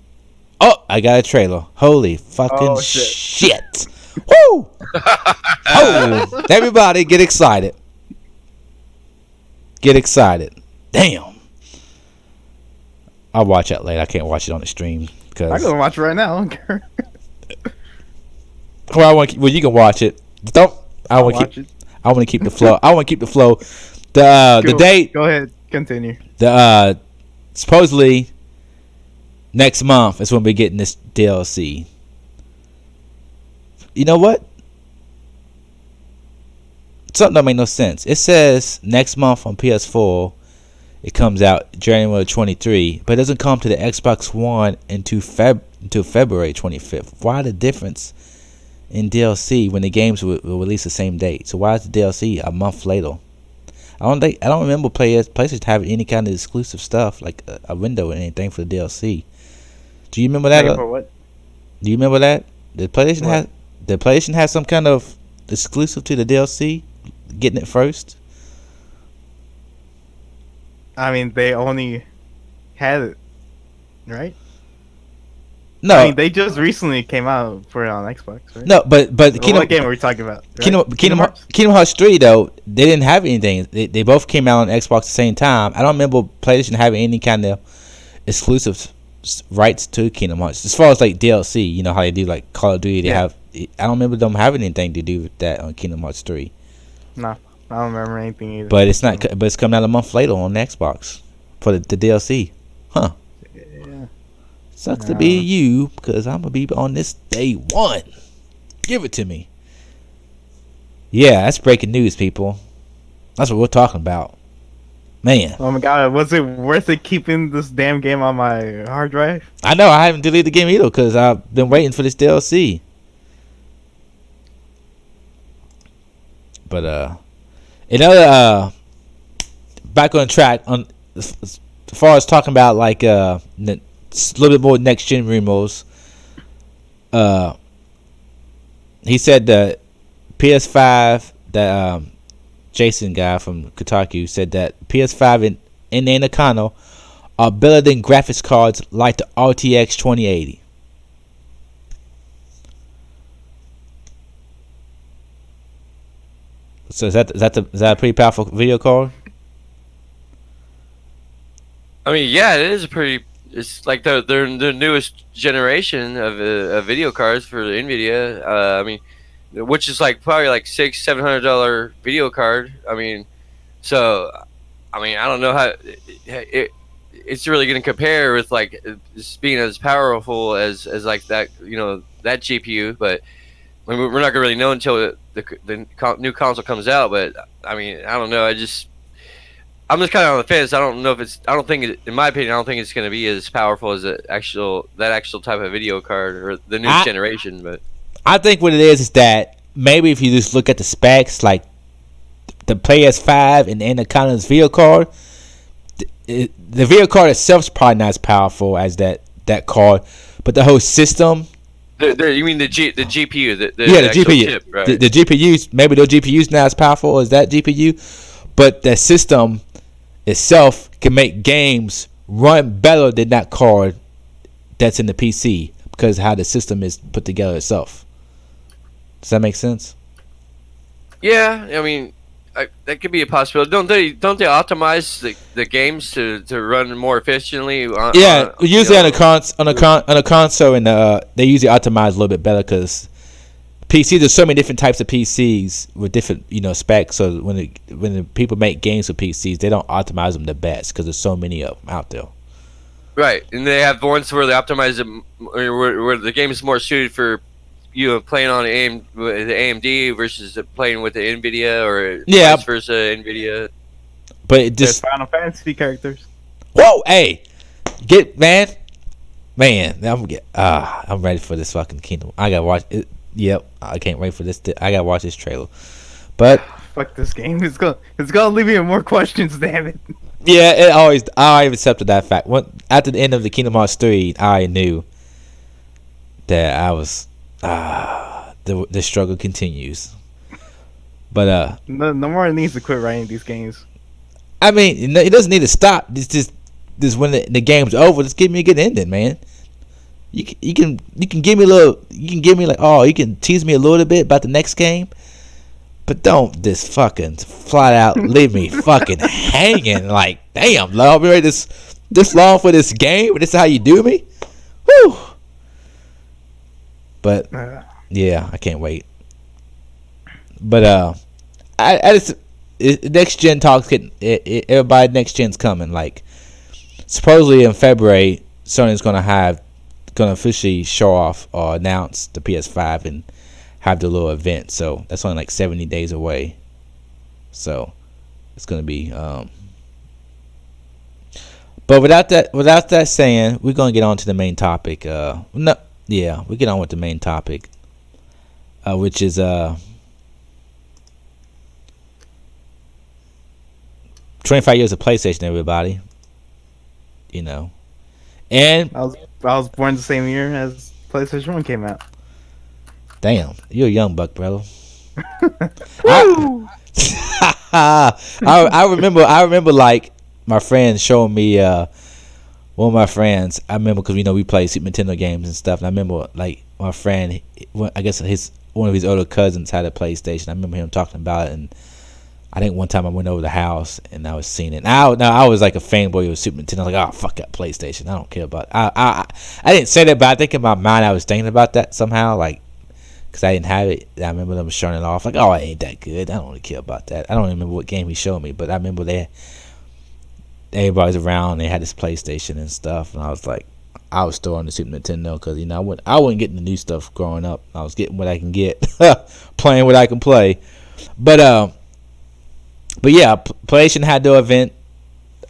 Oh, I got a trailer. Holy fucking shit! Woo! Oh, everybody, get excited! Get excited! Damn! I'll watch that later. I can't watch it on the stream because I'm gonna watch it right now. I don't care. Well, you can watch it. I want to keep the flow. I want to keep the flow. The date. Go ahead, continue. Supposedly next month is when we're getting this DLC. You know what? Something don't make no sense. It says next month on PS4. It comes out January 23, but it doesn't come to the Xbox One until February 25th. Why the difference in DLC when the games will release the same date? So why is the DLC a month later? I don't remember PlayStation having any kind of exclusive stuff like a window or anything for the DLC. Do you remember that? For what? Do you remember that? Did PlayStation have some kind of exclusive to the DLC, getting it first? I mean, they only had it, right? No, I mean, they just recently came out for it on Xbox, right? No, but what game are we talking about? Right? Kingdom Hearts 3 though, they didn't have anything. They both came out on Xbox at the same time. I don't remember PlayStation having any kind of exclusive rights to Kingdom Hearts as far as like DLC. You know how they do like Call of Duty. They have. I don't remember them having anything to do with that on Kingdom Hearts 3. No, I don't remember anything either. But it's not. But it's coming out a month later on the Xbox for the DLC. Huh? Yeah. Sucks to be you because I'm gonna be on this day one. Give it to me. Yeah, that's breaking news, people. That's what we're talking about. Man. Oh my god, was it worth it keeping this damn game on my hard drive? I know I haven't deleted the game either because I've been waiting for this DLC. But back on track on as far as talking about like a little bit more next gen rumors. He said that PS5 that Jason guy from Kotaku said that PS5 and the Nakano are better than graphics cards like the RTX 2080. So is that a pretty powerful video card? I mean, yeah, it is a pretty. It's like the newest generation of video cards for Nvidia. I mean, which is like probably like $600-700 video card. I mean, so I mean, I don't know how it's really going to compare with like being as powerful as like that, you know, that GPU. But I mean, we're not going to really know until the new console comes out. But I mean, I don't know. I'm just kind of on the fence. I don't know if it's. I don't think, in my opinion, I don't think it's going to be as powerful as that actual type of video card or the new generation. But I think what it is that maybe if you just look at the specs, like the PS5 and the Anaconda's video card, the video card itself is probably not as powerful as that card, but the whole system. You mean the GPU? The GPU. Chip, right? The GPUs, maybe the GPU's not as powerful as that GPU, but the system itself can make games run better than that card that's in the PC because of how the system is put together itself. Does that make sense? Yeah, I mean, that could be a possibility. Don't they optimize the games to run more efficiently? Usually on a console, and they usually optimize a little bit better because PC. There's so many different types of PCs with different specs. So when the people make games with PCs, they don't optimize them the best because there's so many of them out there. Right, and they have ones where they optimize it where the game is more suited for playing on the AMD versus playing with the Nvidia or vice versa Nvidia. But it just Final Fantasy characters. Whoa, hey, man. I'm ready for this fucking Kingdom. I gotta watch it. Yep, I can't wait for this. I gotta watch this trailer. But fuck this game. It's gonna leave me with more questions. Damn it. Yeah, I accepted that fact. After the end of the Kingdom Hearts 3, I knew that I was. The struggle continues. But no more needs to quit writing these games. I mean, it doesn't need to stop. It's just when the game's over, just give me a good ending, man. You can give me a little. You can give me you can tease me a little bit about the next game, but don't just fucking flat out leave me fucking hanging. Like, damn, love, I'll be ready this long for this game. This is how you do me. Whew. But yeah, I can't wait. But next gen talks everybody next gen's coming. Like, supposedly in February, Sony's gonna officially show off or announce the PS5 and have the little event. So that's only like 70 days away. So it's gonna be. But without that saying, we're gonna get on to the main topic. We get on with the main topic, which is 25 years of PlayStation, everybody. And I was born the same year as PlayStation 1 came out. Damn, you're a young buck, brother. Woo! I remember like my friend showing me one of my friends. I remember because we play Super Nintendo games and stuff. And I remember like my friend, I guess one of his older cousins had a PlayStation. I remember him talking about it, and I think one time I went over the house and I was seeing it. Now I was like a fanboy of Super Nintendo. I was like, oh fuck that PlayStation. I don't care about it. I didn't say that, but I think in my mind I was thinking about that somehow, like. because I didn't have it. I remember them showing it off like, oh, it ain't that good. I don't really care about that. I don't even remember what game he showed me, but I remember everybody's around. And they had this PlayStation and stuff, and I was like, I was still on the Super Nintendo because I wasn't getting the new stuff growing up. I was getting what I can get, playing what I can play. But yeah, PlayStation had their event,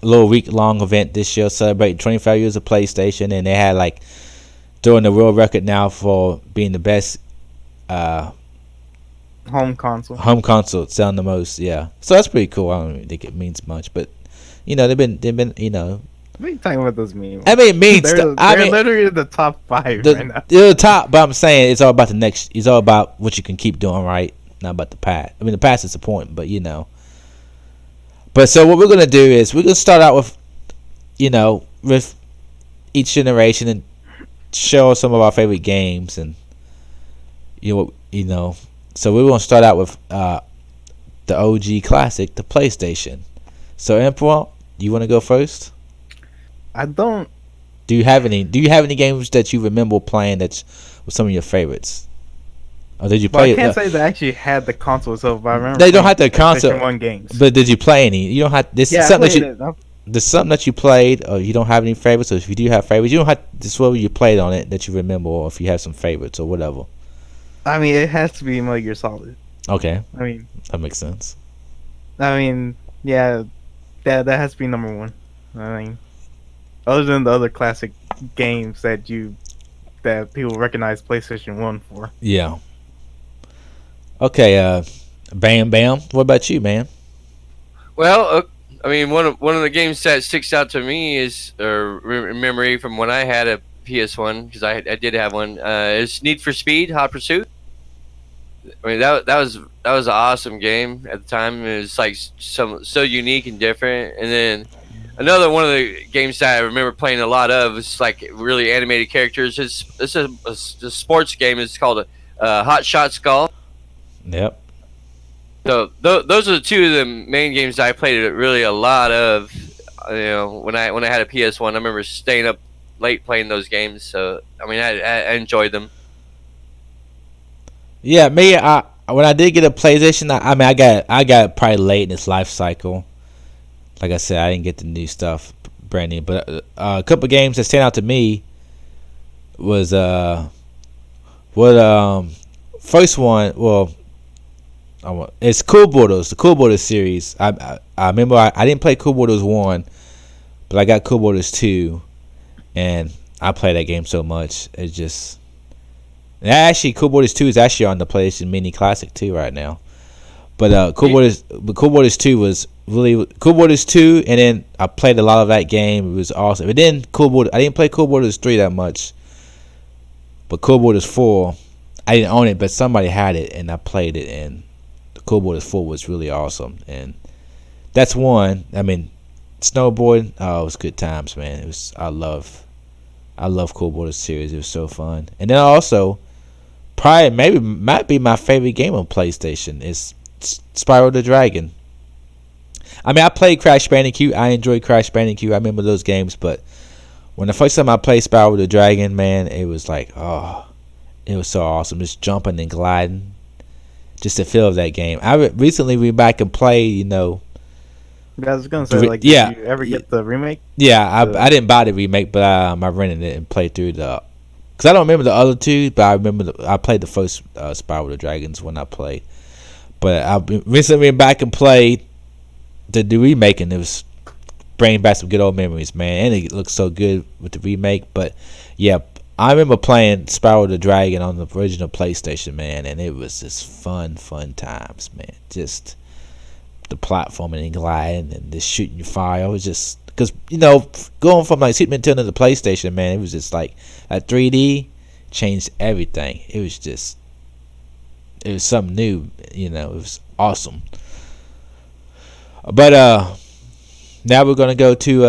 a little week-long event this year, celebrating 25 years of PlayStation, and they had like doing the world record now for being the best home console. Home console selling the most, yeah. So that's pretty cool. I don't think it means much, but they've been What are you talking about those memes? I mean, it means they're literally in the top 5 right now. They're the top, but I'm saying it's all about the next. It's all about what you can keep doing right, not about the past. I mean, the past is the point, but But so what we're gonna do is we're gonna start out with, with each generation and show some of our favorite games and So we're gonna start out with the OG classic, the PlayStation. So Emperor, you want to go first? I don't. Do you have any games that you remember playing that were some of your favorites? Or did you play? I can't say they actually had the console itself, but I remember they don't have the console. One games. But did you play any? You don't have this. Yeah, Is something there's something that you played, or you don't have any favorites. Or if you do have favorites, you don't have this. What you played on it that you remember, or if you have some favorites or whatever. I mean, it has to be Metal Gear Solid. Okay. I mean, that makes sense. I mean, yeah, that has to be number one. I mean, other than the other classic games that people recognize PlayStation 1 for. Yeah. Okay, Bam Bam. What about you, man? Well, I mean, one of the games that sticks out to me is memory from when I had a PS1, because I did have one. Is Need for Speed Hot Pursuit. I mean, that was an awesome game at the time. It was like so unique and different. And then another one of the games that I remember playing a lot of was like really animated characters. It's a sports game. It's called Hot Shots Golf. Yep. So those are the two of the main games that I played really a lot of. When I had a PS1, I remember staying up late playing those games. So I mean, I enjoyed them. Yeah, me. When I did get a PlayStation, I got it probably late in its life cycle. Like I said, I didn't get the new stuff brand new, but a couple of games that stand out to me was first one. Well, it's Cool Borders, the Cool Borders series. I remember I didn't play Cool Borders 1, but I got Cool Borders 2, and I played that game so much. It just. And actually, Cool Borders 2 is actually on the PlayStation Mini Classic 2 right now. But Cool Borders 2 was really Cool Borders 2, and then I played a lot of that game. It was awesome. But then I didn't play Cool Borders 3 that much. But Cool Borders 4, I didn't own it, but somebody had it, and I played it. And Cool Borders 4 was really awesome. And that's one. I mean, snowboarding. Oh, it was good times, man. It was. I love Cool Borders series. It was so fun. And then also, probably might be my favorite game on PlayStation is Spyro the Dragon. I mean, I played Crash Bandicoot. I enjoyed Crash Bandicoot. I remember those games, but when the first time I played Spyro the Dragon, man, it was like, it was so awesome. Just jumping and gliding, just the feel of that game. I recently went back and played, I was gonna say, did you ever get the remake? Yeah, I didn't buy the remake, but I rented it and played through because I don't remember the other two, but I remember I played the first Spyro the Dragons when I played. But I recently went back and played the remake, and it was bringing back some good old memories, man. And it looks so good with the remake. But yeah, I remember playing Spyro the Dragon on the original PlayStation, man, and it was just fun times, man. Just the platforming and gliding and just shooting fire. It was just because going from like Super Nintendo to PlayStation, man, it was just like that 3D changed everything. It was something new. It was awesome. But now we're gonna go to.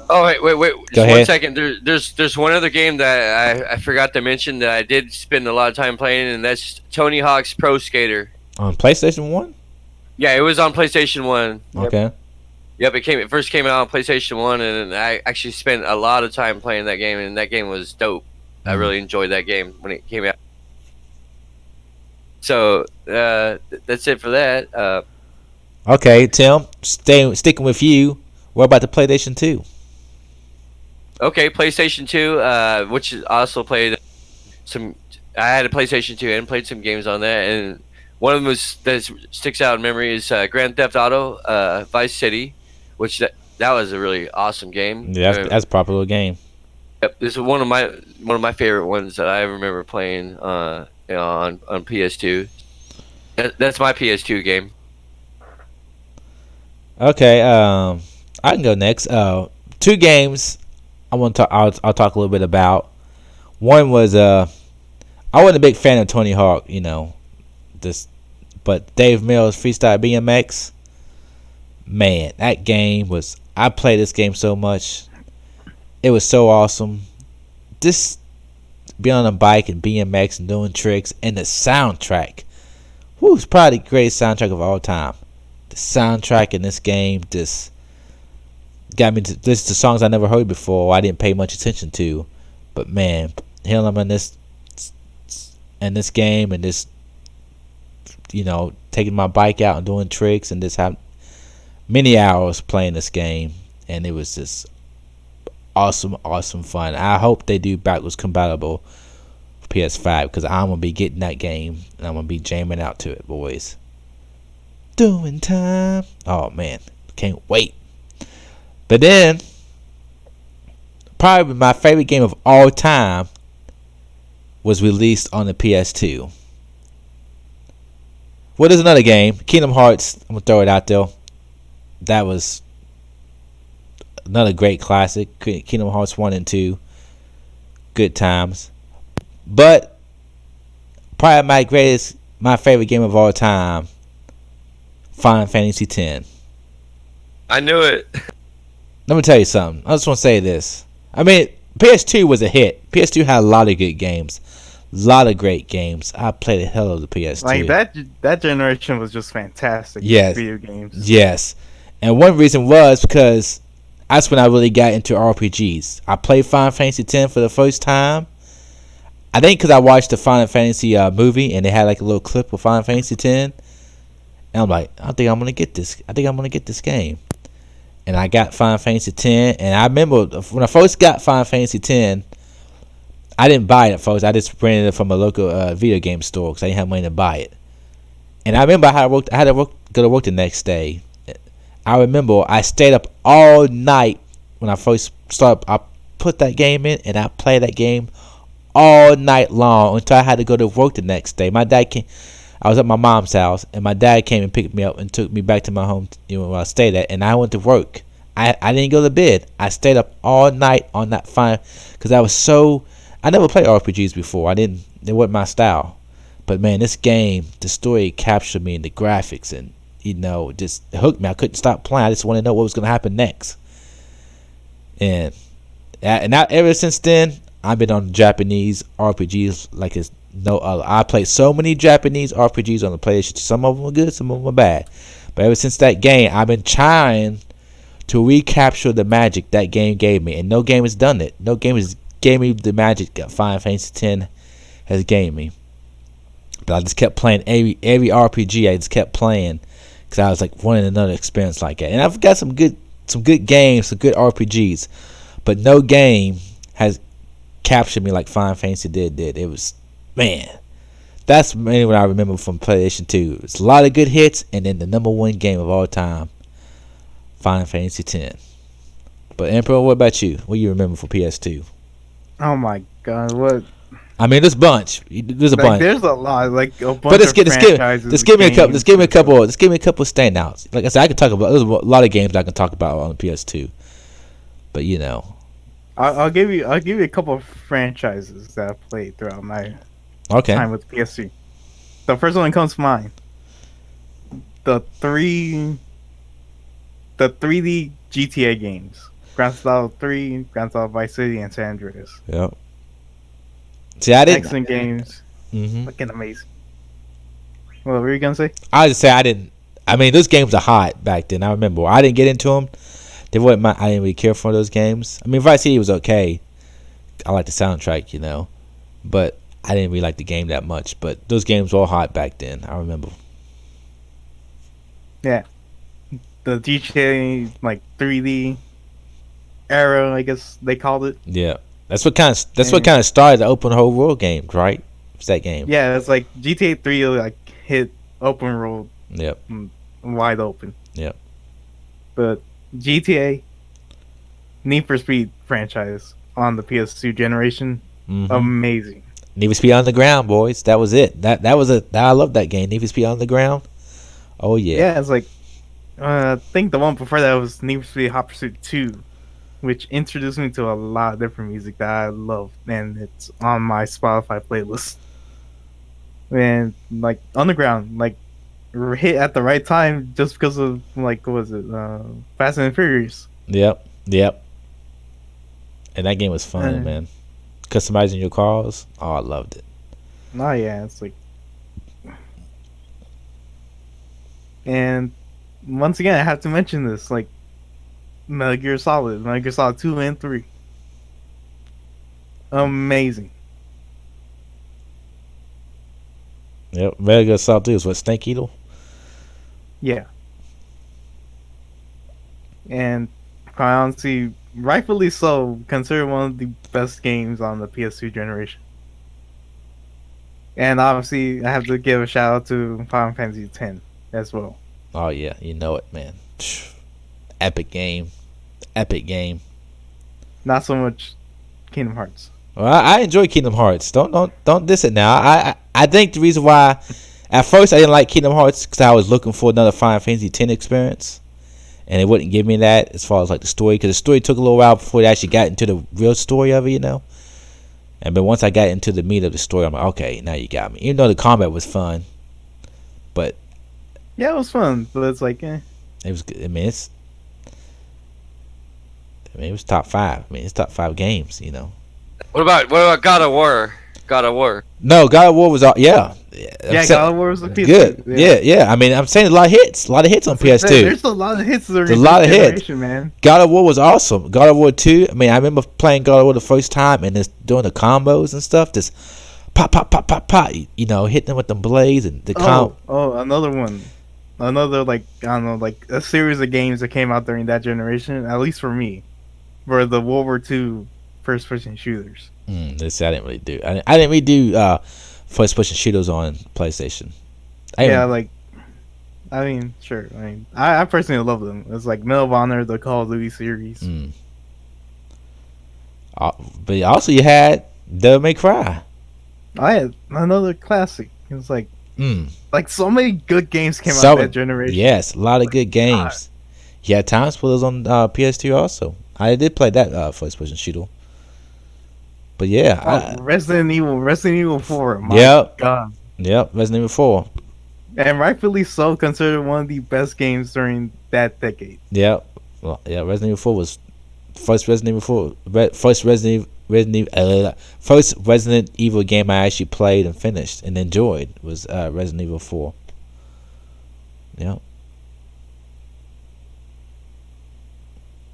Oh wait! Go Just ahead. 1 second. There's one other game that I forgot to mention that I did spend a lot of time playing, and that's Tony Hawk's Pro Skater On PlayStation 1. Yeah, it was on PlayStation 1. Okay. Yep, it first came out on PlayStation 1, and I actually spent a lot of time playing that game, and that game was dope. I really enjoyed that game when it came out. So that's it for that. Okay, Tim, sticking with you. What about the PlayStation 2? Okay, PlayStation 2, which also played some. I had a PlayStation 2 and played some games on that, and one of them that sticks out in memory is Grand Theft Auto Vice City, which that was a really awesome game. Yeah, that's a popular game. Yep, this is one of my favorite ones that I remember playing on PS2. That's my PS2 game. Okay, I can go next. Two games I want to talk. I'll talk a little bit about. One was I wasn't a big fan of Tony Hawk, this, but Dave Mills Freestyle BMX. Man, that game was. I played this game so much. It was so awesome. This being on a bike and BMX and doing tricks and the soundtrack. Whoo, it's probably the greatest soundtrack of all time. The soundtrack in this game just got me to listen to songs I never heard before. I didn't pay much attention to, but man, hearing them in this game and this, taking my bike out and doing tricks and just have many hours playing this game, and it was just awesome fun. I hope they do backwards compatible for PS5 because I'm gonna be getting that game and I'm gonna be jamming out to it, boys. Doing time. Oh man, can't wait. But then, probably my favorite game of all time was released on the PS2. What is another game? Kingdom Hearts. I'm gonna throw it out there. That was another great classic. Kingdom Hearts 1 and 2. Good times. But probably my favorite game of all time, Final Fantasy X. I knew it. Let me tell you something. I just want to say this. I mean, PS2 was a hit. PS2 had a lot of good games. A lot of great games. I played the hell out of the PS2. Like that generation was just fantastic. Yes. Video games. Yes. And one reason was because that's when I really got into RPGs. I played Final Fantasy X for the first time. I think because I watched the Final Fantasy movie and they had like a little clip of Final Fantasy X. And I'm like, I think I'm gonna get this. I think I'm gonna get this game. And I got Final Fantasy X. And I remember when I first got Final Fantasy X, I didn't buy it at first. I just rented it from a local video game store because I didn't have money to buy it. And I remember I had to go to work the next day. I remember I stayed up all night when I first started. I put that game in and I played that game all night long until I had to go to work the next day. My dad came. I was at my mom's house and my dad came and picked me up and took me back to my home, where I stayed at, and I went to work. I didn't go to bed. I stayed up all night on that fine because I never played RPGs before. It wasn't my style. But man, this game, the story captured me and the graphics and just hooked me. I couldn't stop playing. I just wanted to know what was going to happen next. And ever since then, I've been on Japanese RPGs like it's no other. I played so many Japanese RPGs on the PlayStation. Some of them are good, some of them are bad. But ever since that game, I've been trying to recapture the magic that game gave me. And no game has done it. No game has gave me the magic that Final Fantasy X has gave me. But I just kept playing every RPG. I just kept playing because I was like wanting another experience like that. And I've got some good games, some good RPGs, but no game has captured me like Final Fantasy did. It was, man, that's mainly what I remember from PlayStation 2. It's a lot of good hits, and then the number one game of all time, Final Fantasy X. But Emperor, what about you? What do you remember from PS2? Oh my God, what? I mean, there's a bunch. There's a bunch. There's a lot, like a bunch but of franchises. Just give me a couple. Just give me a couple standouts. Like I said, I can talk about. There's a lot of games I can talk about on the PS2. But I'll give you a couple of franchises that I played throughout my time with PS2. The first one that comes to mind, the 3D GTA games, Grand Theft Auto 3, Grand Theft Auto Vice City, and San Andreas. Yep. See, I didn't. Excellent games. Mm-hmm. Fucking amazing. What were you gonna say? I just say I didn't. I mean, those games are hot back then. I remember. I didn't get into them. I didn't really care for those games. I mean, Vice City was okay. I like the soundtrack, but I didn't really like the game that much, but those games were all hot back then. I remember. Yeah, the GTA like 3D era, I guess they called it. Yeah, that's what kind of started the open whole world games, right? It's that game. Yeah, it's like GTA 3 like hit open world. Yep. Wide open. Yep. But GTA, Need for Speed franchise on the PS2 generation, amazing. Need for Speed Underground, boys. That was it. I love that game. Need for Speed Underground. Oh yeah. Yeah, it's like I think the one before that was Need for Speed Hot Pursuit 2, which introduced me to a lot of different music that I love, and it's on my Spotify playlist. And like Underground, like hit at the right time just because of like what was it, Fast and Furious. Yep. And that game was fun, man. Customizing your cars. Oh, I loved it. Oh yeah, it's like, and once again I have to mention this, like Metal Gear Solid 2 and 3, amazing. Yep. Metal Gear Solid 3 was what, Snake Eater? Yeah. And quite honestly, rightfully so, considered one of the best games on the PS2 generation. And obviously, I have to give a shout out to Final Fantasy X as well. Oh yeah, you know it, man. Epic game. Not so much Kingdom Hearts. Well, I enjoy Kingdom Hearts. Don't diss it now. I think the reason why, at first I didn't like Kingdom Hearts because I was looking for another Final Fantasy X experience, and it wouldn't give me that as far as like the story, because the story took a little while before they actually got into the real story of it, you know. But once I got into the meat of the story, I'm like, okay, now you got me. Even though the combat was fun, but yeah, it was fun, but it's like, it was good. I mean, it was top 5. I mean, it's top 5 games, you know. What about God of War? No, God of War was all, yeah. Yeah, God of War was a PS2. Good. Yeah. I mean, I'm saying a lot of hits on PS2. There's a lot of hits. There's a lot of hits, man. God of War was awesome. God of War 2. I mean, I remember playing God of War the first time and just doing the combos and stuff. Just pop. You know, hitting them with the blades and the another one. Another, like, I don't know, like a series of games that came out during that generation, at least for me, were the World War II first-person shooters. This I didn't really do. I didn't really do first-person shooters on PlayStation. I mean, sure. I personally love them. It's like Medal of Honor, the Call of Duty series. But also you had Devil May Cry. I had another classic. It was like so many good games came out that generation. Yes, a lot of good games. Yeah, Time Splitters on PS2 also. I did play that first-person shooter. But yeah, Resident Evil 4. My God. Yep, Resident Evil 4. And rightfully so, considered one of the best games during that decade. Yep. Well, yeah, Resident Evil 4 was first Resident Evil game I actually played and finished and enjoyed was Resident Evil 4. Yep.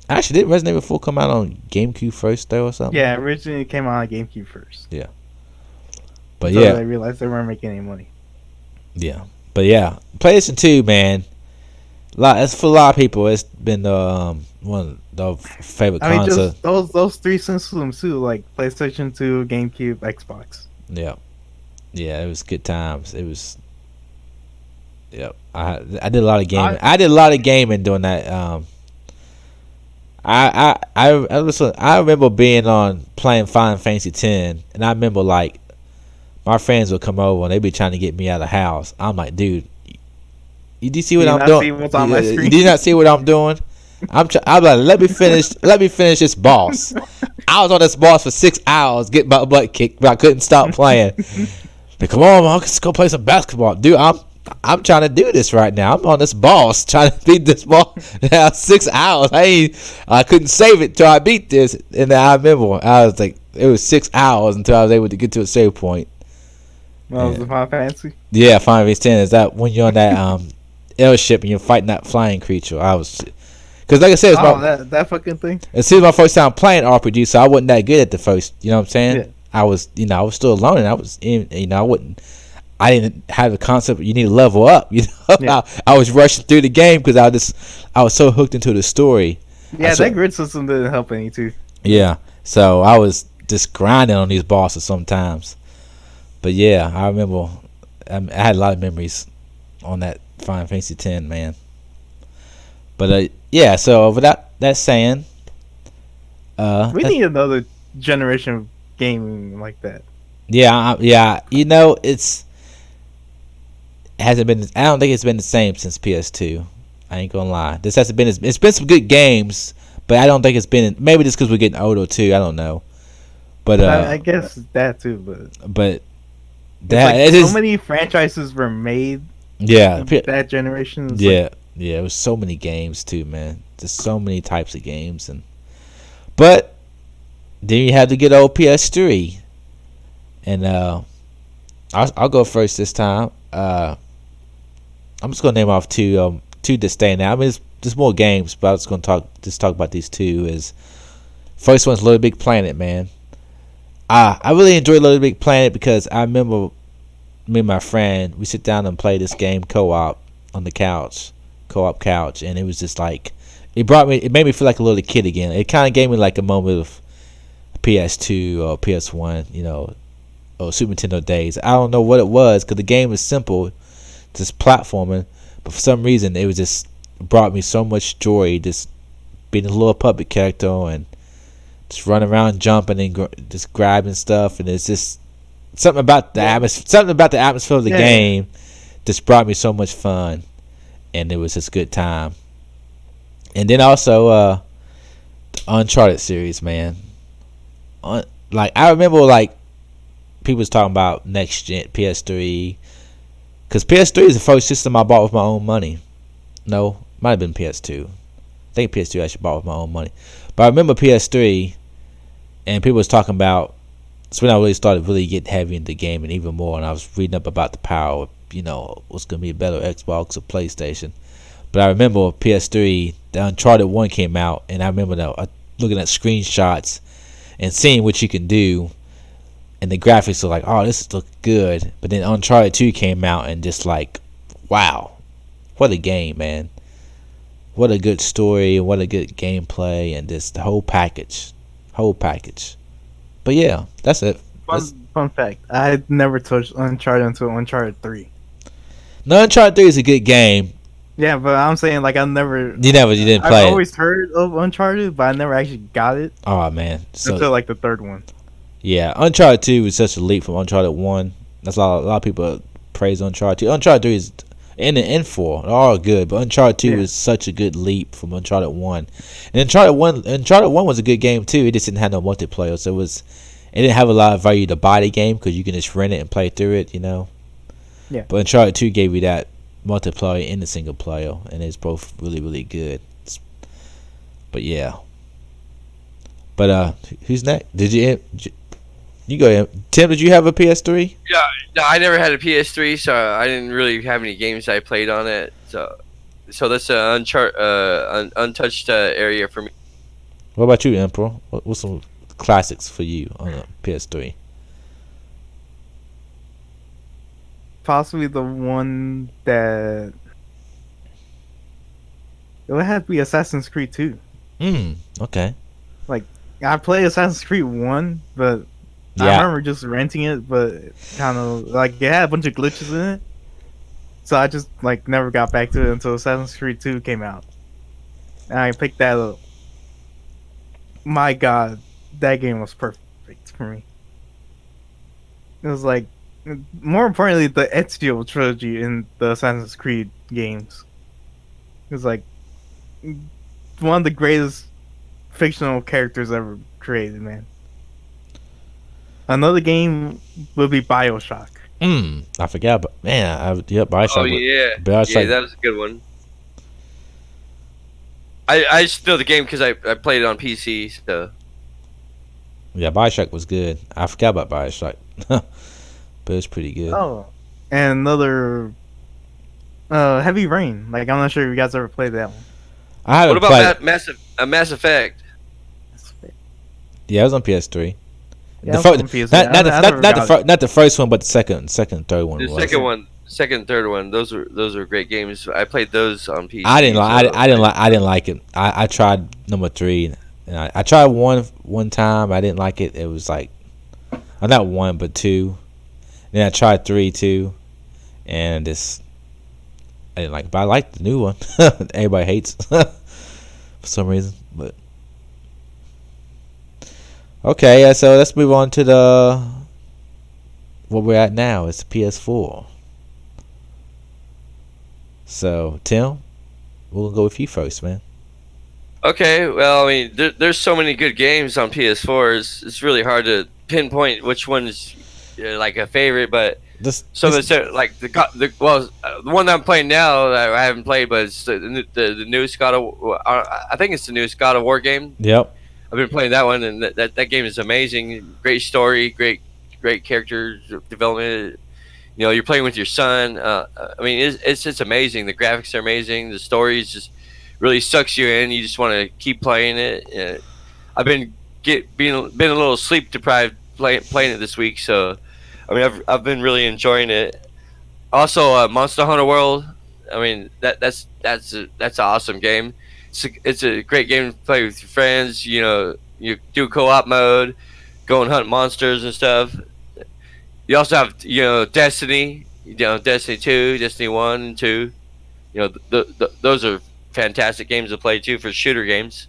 Actually, did Resident Evil 4 come out on GameCube first, though, or something? Yeah, originally it came out on GameCube first. Yeah. But so they realized they weren't making any money. Yeah. But yeah, PlayStation 2, man. It's for a lot of people. It's been one of the favorite consoles. Just those 3 systems too, like PlayStation 2, GameCube, Xbox. Yeah. It was good times. It was. Yeah, I did a lot of gaming. I did a lot of gaming doing that. I remember being playing Final Fantasy X, and I remember like my friends would come over and they'd be trying to get me out of the house. I'm like, dude, you do see what I'm doing? You do not see what I'm doing? I'm like, let me finish this boss. I was on this boss for 6 hours, getting my butt kicked, but I couldn't stop playing. Like, come on, man, let's go play some basketball, dude. I'm trying to do this right now. I'm on this boss, trying to beat this boss. Now 6 hours. I couldn't save it till I beat this. And then I remember I was like, it was 6 hours until I was able to get to a save point. Was the Final Fantasy? Yeah, Final Fantasy 10 is that when you're on that airship and you're fighting that flying creature. Because like I said, that fucking thing. It was my first time playing RPG, so I wasn't that good at the first. You know what I'm saying? I was still learning. I was in, I didn't have the concept you need to level up. Yeah. I was rushing through the game because I was so hooked into the story. Yeah, that grid system didn't help any too. Yeah, so I was just grinding on these bosses sometimes. But yeah, I remember I had a lot of memories on that Final Fantasy X, man. But yeah, so without that saying, We need another generation of gaming like that. yeah, it hasn't been. I don't think it's been the same since PS2. I ain't gonna lie. This hasn't been. It's been some good games, but I don't think it's been. Maybe just because we're getting older too. I don't know. But I guess that too. But that it is, so many franchises were made. Yeah, that generation. Yeah, it was so many games too, man. Just so many types of games, but then you had to get old PS3, and I'll go first this time. I'm just gonna name off two to stand out. I mean, there's more games, but I was gonna talk about these two. Is first one's Little Big Planet, man. I really enjoy Little Big Planet because I remember me and my friend, we sit down and play this game co-op on the co-op couch, and it was just like it made me feel like a little kid again. It kind of gave me like a moment of PS2 or PS1, or Super Nintendo days. I don't know what it was because the game was simple, just platforming, but for some reason it was just brought me so much joy, just being a little puppet character and just running around jumping and just grabbing stuff, and it's just something about the atmosphere of the game just brought me so much fun, and it was just a good time. And then also the Uncharted series, man. Like I remember, like people was talking about next gen PS3, because PS3 is the first system I bought with my own money. No, might have been PS2. I think PS2 I actually bought with my own money, but I remember PS3, and people was talking about. So when I really started getting heavy into gaming even more, and I was reading up about the power of, what's going to be a better Xbox or PlayStation. But I remember PS3, the Uncharted 1 came out, and I remember looking at screenshots and seeing what you can do, and the graphics were like, oh, this looks good. But then Uncharted 2 came out, and just like, wow, what a game, man. What a good story, what a good gameplay, and just the whole package. But yeah, that's it. Fun fact: I never touched Uncharted until Uncharted 3. No, Uncharted 3 is a good game. Yeah, but I'm saying like you didn't play. I've always heard of Uncharted, but I never actually got it. Oh man, until like the third one. Yeah, Uncharted 2 was such a leap from Uncharted 1. That's a lot of people praise Uncharted 2. Uncharted 3 is and 4 are all good, but Uncharted 2 is such a good leap from Uncharted 1. And Uncharted 1 was a good game too. It just didn't have no multiplayer, so it didn't have a lot of value to buy the game because you can just rent it and play through it, Yeah. But Uncharted 2 gave you that multiplayer and the single player, and it's both really, really good. But yeah. But who's next? You go, Tim? Did you have a PS3? Yeah, no, I never had a PS3, so I didn't really have any games I played on it. So that's an untouched area for me. What about you, Emperor? What's some classics for you on a PS3? Possibly the one that it would have to be Assassin's Creed 2. Okay. Like I played Assassin's Creed 1, but I remember just renting it, but kind of like it had a bunch of glitches in it. So I just like never got back to it until Assassin's Creed 2 came out. And I picked that up. My God, that game was perfect for me. It was like, more importantly, the Ezio trilogy in the Assassin's Creed games. It was like one of the greatest fictional characters ever created, man. Another game would be BioShock. I forgot, but man, BioShock. Oh yeah, BioShock. Yeah, that was a good one. I just know the game because I played it on PC. So yeah, BioShock was good. I forgot about BioShock, but it's pretty good. Oh, and another Heavy Rain. Like I'm not sure if you guys ever played that one. I haven't. What about Mass Effect? Yeah, it was on PS3. Yeah, I'm on PS3. Not the first one, but the second, third one The was. second, third one. Those are great games. I played those on PC. I didn't like it. I tried number 3, and I tried one time. I didn't like it. It was like, not 1 but 2. Then I tried 3 too, and I didn't like it. But I like the new one. Everybody hates for some reason, but okay. Yeah, so let's move on to the what we're at now. It's the PS4. So Tim, we'll go with you first, man. Okay, well, I mean, there's so many good games on PS4. It's really hard to pinpoint which one's like a favorite, but some of the like the one that I'm playing now that I haven't played, but it's the newest God of I think it's the newest God of War game. Yep. I've been playing that one, and that game is amazing. Great story, great character development. You know, you're playing with your son. I mean, it's just amazing. The graphics are amazing. The story is just really sucks you in. You just want to keep playing it. I've been been a little sleep deprived playing it this week, so I mean, I've been really enjoying it. Also, Monster Hunter World. I mean, that's an awesome game. It's a great game to play with your friends. You know, you do co-op mode, go and hunt monsters and stuff. You also have, you know, Destiny. You know, Destiny 2, Destiny 1 and 2. You know, those are fantastic games to play too for shooter games.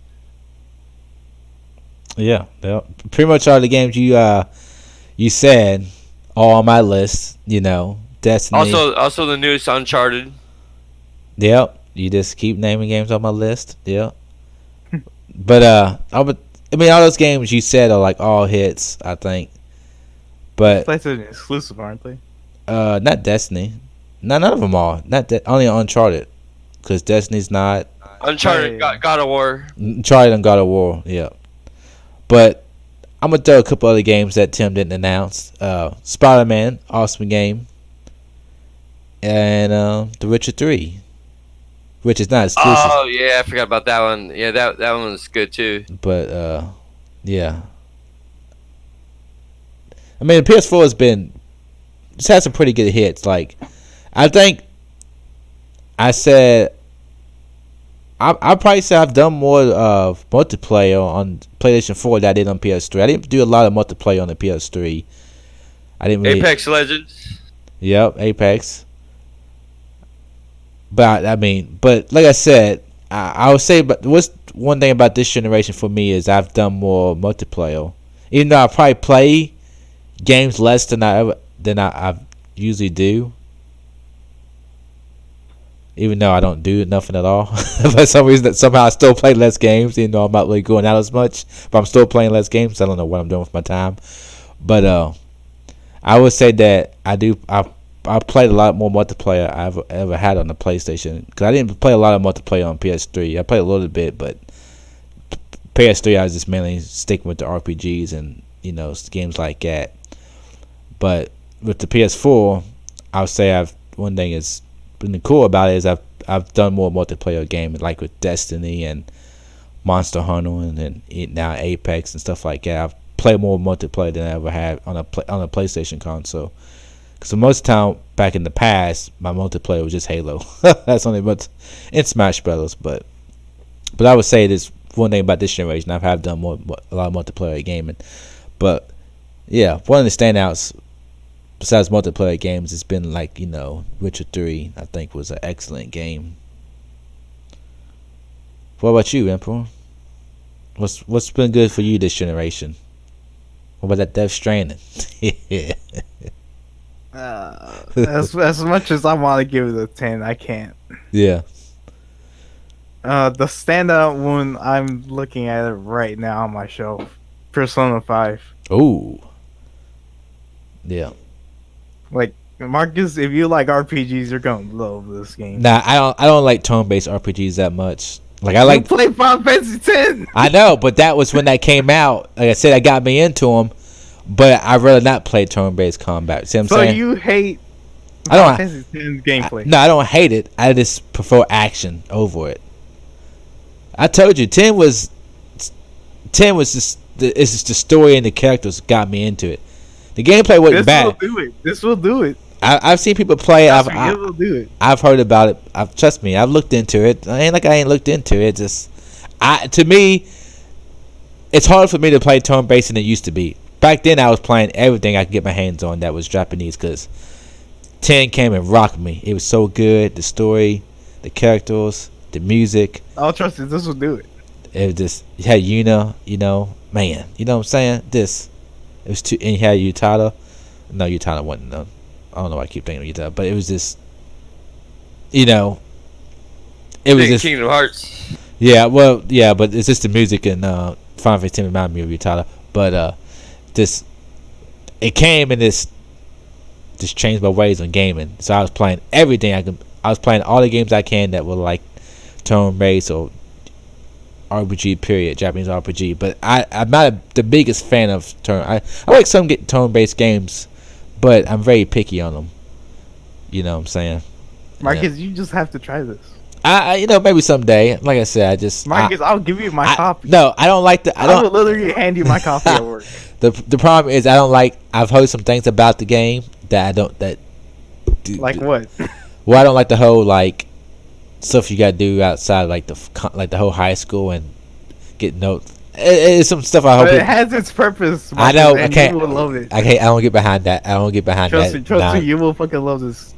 Yeah, pretty much all the games you said all on my list. You know, Destiny. Also the newest Uncharted. Yep, you just keep naming games on my list. Yep. But I mean, all those games you said are like all hits, I think. But PlayStation exclusive, aren't they? Not Destiny. None of them are. Only Uncharted, because Destiny's not. Uncharted, God of War. Uncharted and God of War, yeah. But I'm gonna throw a couple other games that Tim didn't announce. Spider-Man, awesome game, and The Witcher 3, which is not exclusive. Oh yeah, I forgot about that one. Yeah, that one was good too. But yeah. I mean, the PS4 just had some pretty good hits. Like, I think I said I probably say I've done more multiplayer on PlayStation 4 than I did on PS3. I didn't do a lot of multiplayer on the PS3. I didn't really. Apex Legends. Yep, Apex. But I mean, but like I said, I would say, but what's one thing about this generation for me is I've done more multiplayer. Even though I probably play games less than I usually do. Even though I don't do nothing at all, for some reason, somehow I still play less games. Even though I'm not really going out as much, but I'm still playing less games. I don't know what I'm doing with my time, but I would say that I do. I played a lot more multiplayer I've ever had on the PlayStation, because I didn't play a lot of multiplayer on PS3. I played a little bit, but PS3 I was just mainly sticking with the RPGs and games like that. But with the PS4, I would say one thing is been cool about it is I've done more multiplayer games, like with Destiny and Monster Hunter and now Apex and stuff like that. I've played more multiplayer than I ever had on a PlayStation console. Because most of the time back in the past, my multiplayer was just Halo. That's only in Smash Brothers. But I would say this one thing about this generation, I have done a lot of multiplayer gaming. But yeah, one of the standouts besides multiplayer games, it's been like, Witcher 3, I think, was an excellent game. What about you, Emperor? What's been good for you this generation? What about that Death Stranding? As much as I want to give it a 10, I can't. Yeah. The standout one I'm looking at it right now on my shelf, Persona 5. Ooh. Yeah. Like, Marcus, if you like RPGs, you're gonna love this game. Nah, I don't like turn-based RPGs that much. Like, I like play Final Fantasy X. I know, but that was when that came out. Like I said, that got me into them. But I'd rather not play turn-based combat. See what I'm saying? So you hate Final Fantasy X gameplay? No, I don't hate it. I just prefer action over it. I told you, 10 was just it's just the story and the characters got me into it. The gameplay wasn't bad. This will do it. I've seen people play. It will do it. I've heard about it. Trust me, I've looked into it. I ain't looked into it. To me, it's hard for me to play turn-based than it used to be. Back then, I was playing everything I could get my hands on that was Japanese because 10 came and rocked me. It was so good. The story, the characters, the music. I'll trust it. This will do it. It was just, you had Yuna, man. You know what I'm saying? It was too, and you had Utada. No, Utada wasn't, no. I don't know why I keep thinking of Utada, but it was just, it was just Kingdom Hearts. Yeah, but it's just the music and Final Fantasy 10 reminded me of Utada. But it came and just changed my ways on gaming. So I was playing everything I could. I was playing all the games I can that were like turn-based or RPG period, Japanese RPG. But I'm not the biggest fan of turn. I like some turn-based games, but I'm very picky on them. You know what I'm saying? Marcus, you just have to try this. Maybe someday. Like I said, Marcus, I'll give you my copy. No, I don't like I will literally hand you my copy at work. The problem is I don't like. I've heard some things about the game that I don't. Like what? Well, I don't like the whole like stuff you gotta do outside, like the whole high school and get notes. It's some stuff I hope. But it has its purpose. Marcus, I know. I can't. You will love it. I don't get behind that. Trust me. You will fucking love this.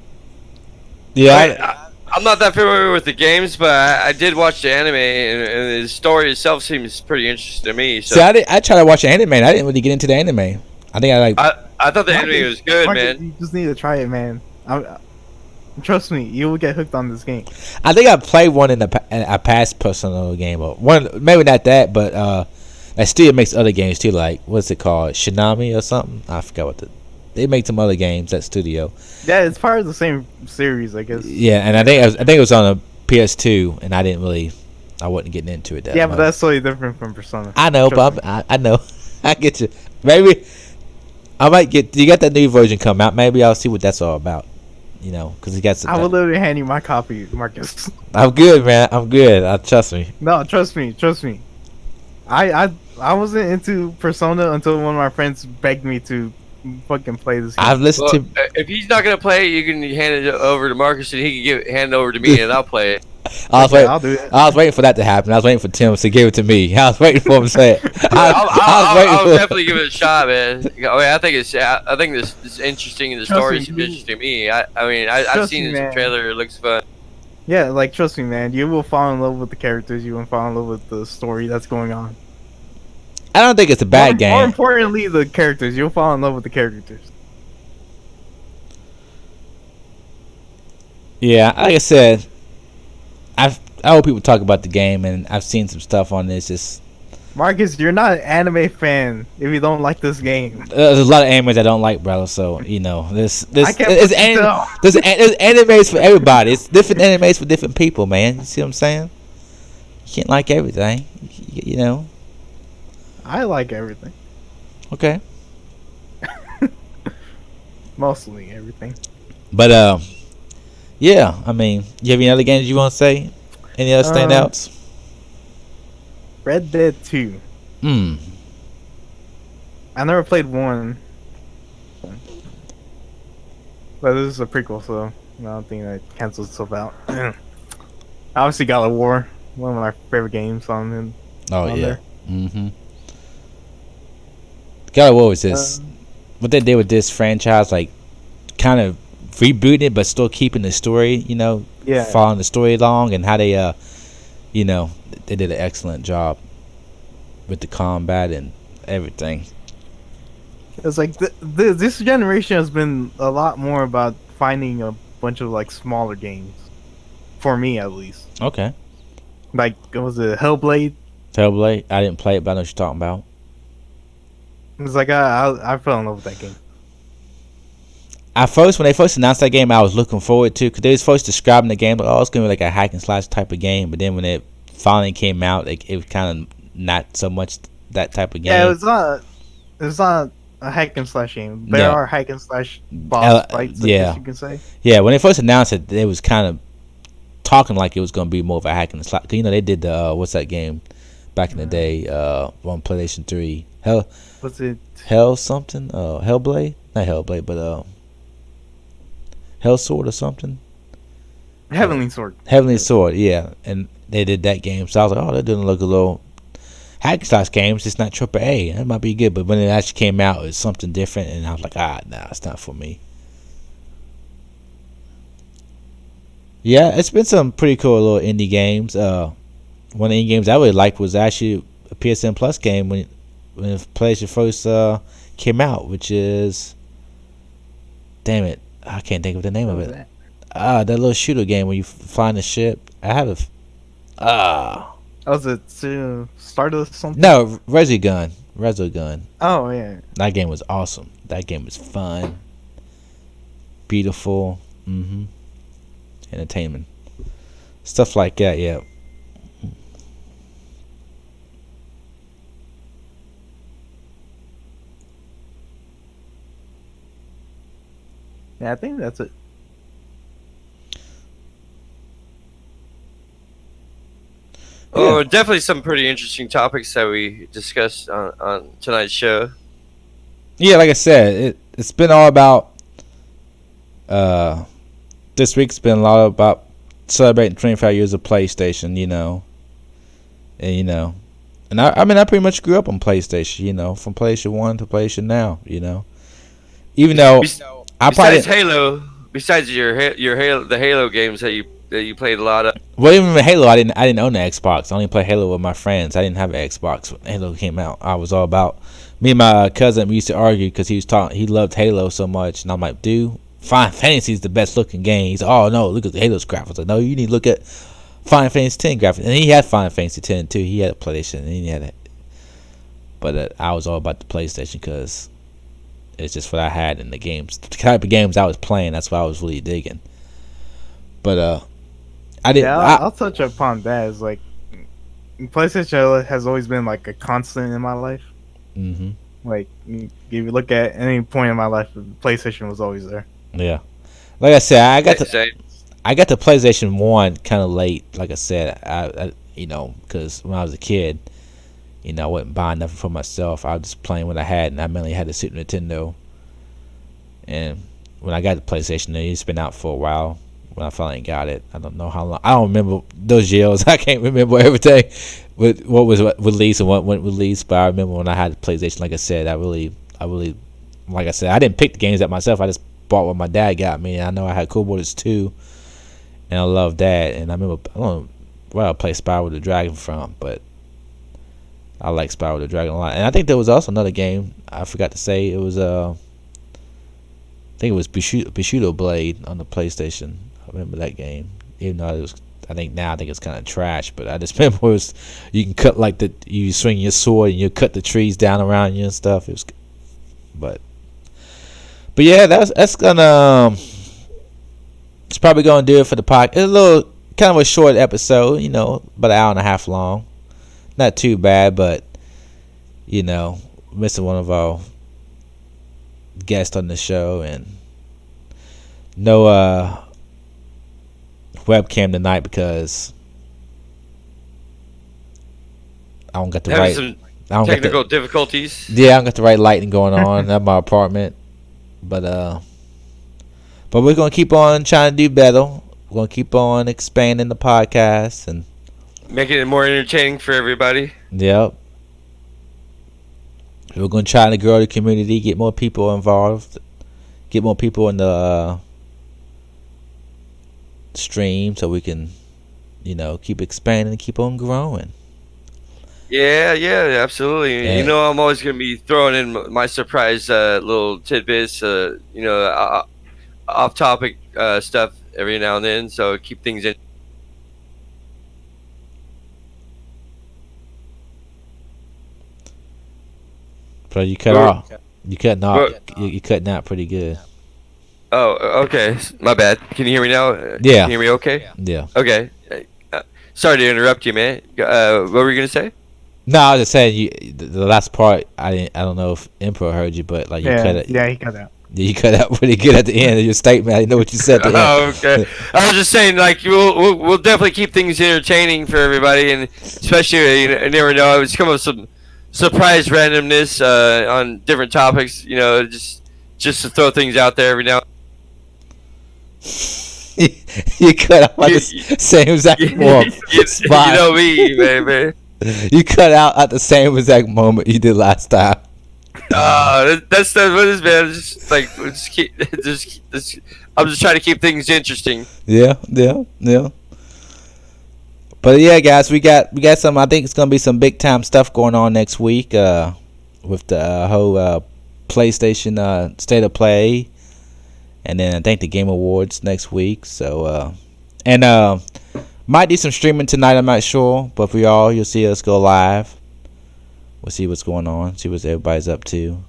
Yeah. I'm not that familiar with the games, but I did watch the anime, and the story itself seems pretty interesting to me. So. See, I tried to watch the anime, and I didn't really get into the anime. I think I thought the anime was good, Marcus, man. You just need to try it, man. Trust me, you will get hooked on this game. I think I played one in a past personal game, or one maybe not that, but that still makes other games too. Like what's it called, Shinami or something? I forgot what they make some other games. That studio. Yeah, it's part of the same series, I guess. Yeah, and I think it was on a PS2, and I wasn't getting into it. But that's totally different from Persona. I know, but I know, I get you. Maybe I might get. You got that new version come out? Maybe I'll see what that's all about. Because he got. I will literally hand you my copy, Marcus. I'm good, man. I'm good. Trust me. No, trust me. I wasn't into Persona until one of my friends begged me to fucking play this game. I've listened to. If he's not gonna play it, you can hand it over to Marcus, and he can hand it over to me, and I'll play it. I'll do it. I was waiting for that to happen. I was waiting for Tim to give it to me. I was waiting for him to say it. I'll definitely give it a shot, man. I think this is interesting, and the story is interesting to me. I've seen this trailer. It looks fun. Yeah, like trust me, man. You will fall in love with the characters. You will fall in love with the story that's going on. I don't think it's a bad game. More importantly, the characters. You'll fall in love with the characters. Yeah, like I said, I hope people talk about the game, and I've seen some stuff on this. Just Marcus, you're not an anime fan if you don't like this game. There's a lot of animes I don't like, brother. So there's animes for everybody. It's different animes for different people, man. You see what I'm saying? You can't like everything, I like everything. Okay. Mostly everything. But yeah. I mean, you have any other games you want to say? Any other standouts? Red Dead 2. I never played 1. But this is a prequel, so I don't think that cancels itself out. Obviously, God of War, one of my favorite games on there. Mm-hmm. God of War was this. What they did with this franchise, like, kind of rebooting it, but still keeping the story, following the story along, and how they, they did an excellent job with the combat and everything. It's like this generation has been a lot more about finding a bunch of like smaller games, for me at least. Okay. Like, was it Hellblade? Hellblade? I didn't play it, but I know what you're talking about. It's like I fell in love with that game. When they first announced that game, I was looking forward to, because they was first describing the game like, it's gonna be like a hack and slash type of game. But then when it finally came out, it was kind of not so much that type of game. Yeah, it's not a hack and slash game. There are hack and slash boss fights, I guess you can say. Yeah, when they first announced it, they was kind of talking like it was gonna be more of a hack and slash. Cause they did the what's that game, back in the day on PlayStation 3. Was it Hell something? Hellblade? Not Hellblade, but Hell Sword or something. Heavenly Sword? Heavenly Sword, yeah. And they did that game, so I was like, oh, that doesn't look a little hack and slash games. It's not AAA. That might be good, but when it actually came out, it was something different, and I was like, nah, it's not for me. Yeah, it's been some pretty cool little indie games. One of the indie games I really liked was actually a PSN Plus game when PlayStation first came out, which is, damn it, I can't think of the name of it. That little shooter game where you flying the ship. I have a. Was it Stardust something? No, Resogun. Oh yeah. That game was awesome. That game was fun, beautiful, entertainment, stuff like that. Yeah. Yeah, I think that's it. Oh, definitely some pretty interesting topics that we discussed on tonight's show. Yeah, like I said, it's been all about. This week's been a lot about celebrating 25 years of PlayStation, and I mean I pretty much grew up on PlayStation, from PlayStation 1 to PlayStation now, even though besides your Halo, the Halo games that you played a lot of. Well, even with Halo, I didn't own the Xbox. I only played Halo with my friends. I didn't have an Xbox when Halo came out. I was all about me and my cousin. We used to argue because he loved Halo so much, and I'm like, dude, Final Fantasy is the best looking game. He's like, oh no, look at the Halo's graphics. I was like, no, you need to look at Final Fantasy 10 graphics. And he had Final Fantasy 10 too. He had a PlayStation, and he had it. But I was all about the PlayStation because it's just what I had in the games. The type of games I was playing, that's what I was really digging. But I didn't. Yeah, I'll touch upon that. As like, PlayStation has always been like a constant in my life. Mm-hmm. Like, if you look at any point in my life, PlayStation was always there. Yeah, like I said, I got the PlayStation 1 kind of late. Like I said, I because when I was a kid, I wasn't buying nothing for myself. I was just playing what I had, and I mainly had the Super Nintendo. And when I got the PlayStation, it's been out for a while. When I finally got it, I don't know how long. I don't remember those years. I can't remember everything with what was released and what went released. But I remember when I had the PlayStation. Like I said, I really, like I said, I didn't pick the games up myself. I just bought what my dad got me. And I know I had Cool Borders 2, and I loved that. And I remember, I don't know where I played Spyro the Dragon from, but I like Spyro the Dragon a lot. And I think there was also another game I forgot to say. It was I think it was Bushido Blade on the PlayStation. I remember that game, even though it was. I think it's kind of trash, but I just remember you can cut you swing your sword and you cut the trees down around you and stuff. It was, but yeah, that's gonna. It's probably gonna do it for the podcast. It's a little kind of a short episode, about an hour and a half long. Not too bad, but missing one of our guests on the show and no webcam tonight because I don't got the right. Some technical difficulties. Yeah, I don't got the right lighting going on at my apartment, but we're gonna keep on trying to do better. We're gonna keep on expanding the podcast and making it more entertaining for everybody. Yep. We're gonna try to grow the community, get more people involved, get more people in the stream so we can keep expanding and keep on growing. Yeah, absolutely. And I'm always gonna be throwing in my surprise little tidbits, off topic stuff every now and then, so keep things in. Bro, you cut off. You cutting off. You cutting out pretty good. Oh, okay. My bad. Can you hear me now? Yeah. Can you hear me okay? Yeah. Okay. Sorry to interrupt you, man. What were you gonna say? No, I was just saying the last part. I don't know if Emperor heard you, but like you cut it. Yeah, he cut out. Yeah, you cut out pretty good at the end of your statement. I know what you said at the end. Oh, okay. I was just saying, like, we'll definitely keep things entertaining for everybody, and especially you never know. It's come up with some surprise randomness on different topics. Just to throw things out there every now. You cut out at the same exact spot. You know me, baby. You cut out at the same exact moment you did last time. That's what it is, man. Just like I'm just trying to keep things interesting. Yeah. But yeah, guys, we got some. I think it's gonna be some big time stuff going on next week. With the whole PlayStation State of Play, and then I think the Game Awards next week. So might do some streaming tonight. I'm not sure, but for y'all, you'll see us go live. We'll see what's going on, see what everybody's up to.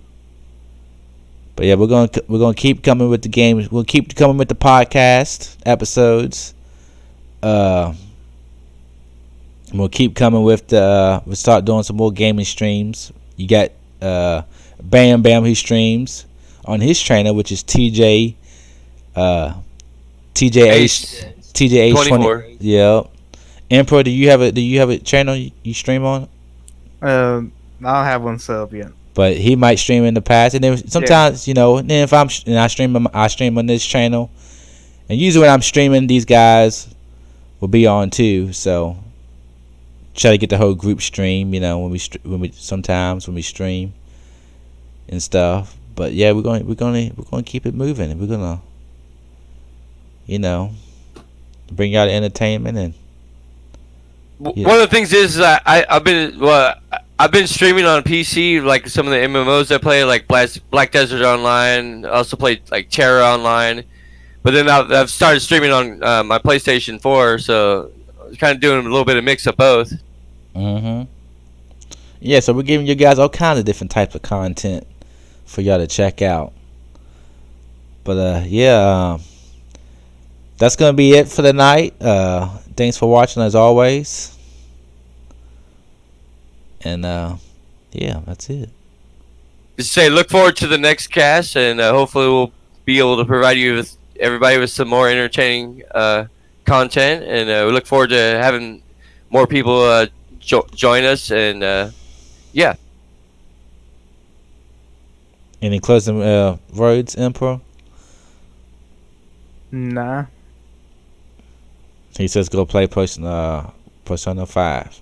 But yeah, we're gonna keep coming with the games. We'll keep coming with the podcast episodes. We'll keep coming with we'll start doing some more gaming streams. You got Bam Bam who streams on his channel, which is TJ TJH 24. Yeah. Emperor, do you have a channel you stream on? I don't have one set up yet. But he might stream in the past, and then sometimes then if I stream on this channel, and usually when I'm streaming, these guys will be on too. So try to get the whole group stream. When we sometimes when we stream and stuff. But yeah, we're gonna keep it moving, and we're gonna bring y'all entertainment and. Yeah. One of the things is I've been streaming on PC, like some of the MMOs I play, like Black Desert Online. I also played like Terra Online, but then I've started streaming on my PlayStation 4, so I'm kind of doing a little bit of mix of both. Yeah, so we're giving you guys all kinds of different types of content for y'all to check out. But that's gonna be it for the night. Thanks for watching as always. And that's it. Just say look forward to the next cast, and hopefully we'll be able to provide everybody with some more entertaining content. And we look forward to having more people join us. And yeah. Any closing words, Emperor? Nah. He says go play Persona 5.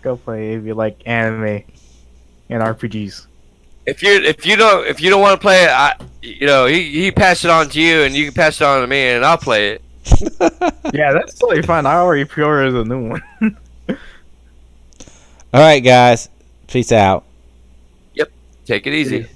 Go play if you like anime and RPGs. If you don't want to play it, he passed it on to you, and you can pass it on to me, and I'll play it. Yeah, that's totally fine. I already pre-ordered a new one. All right, guys. Peace out. Yep. Take it easy.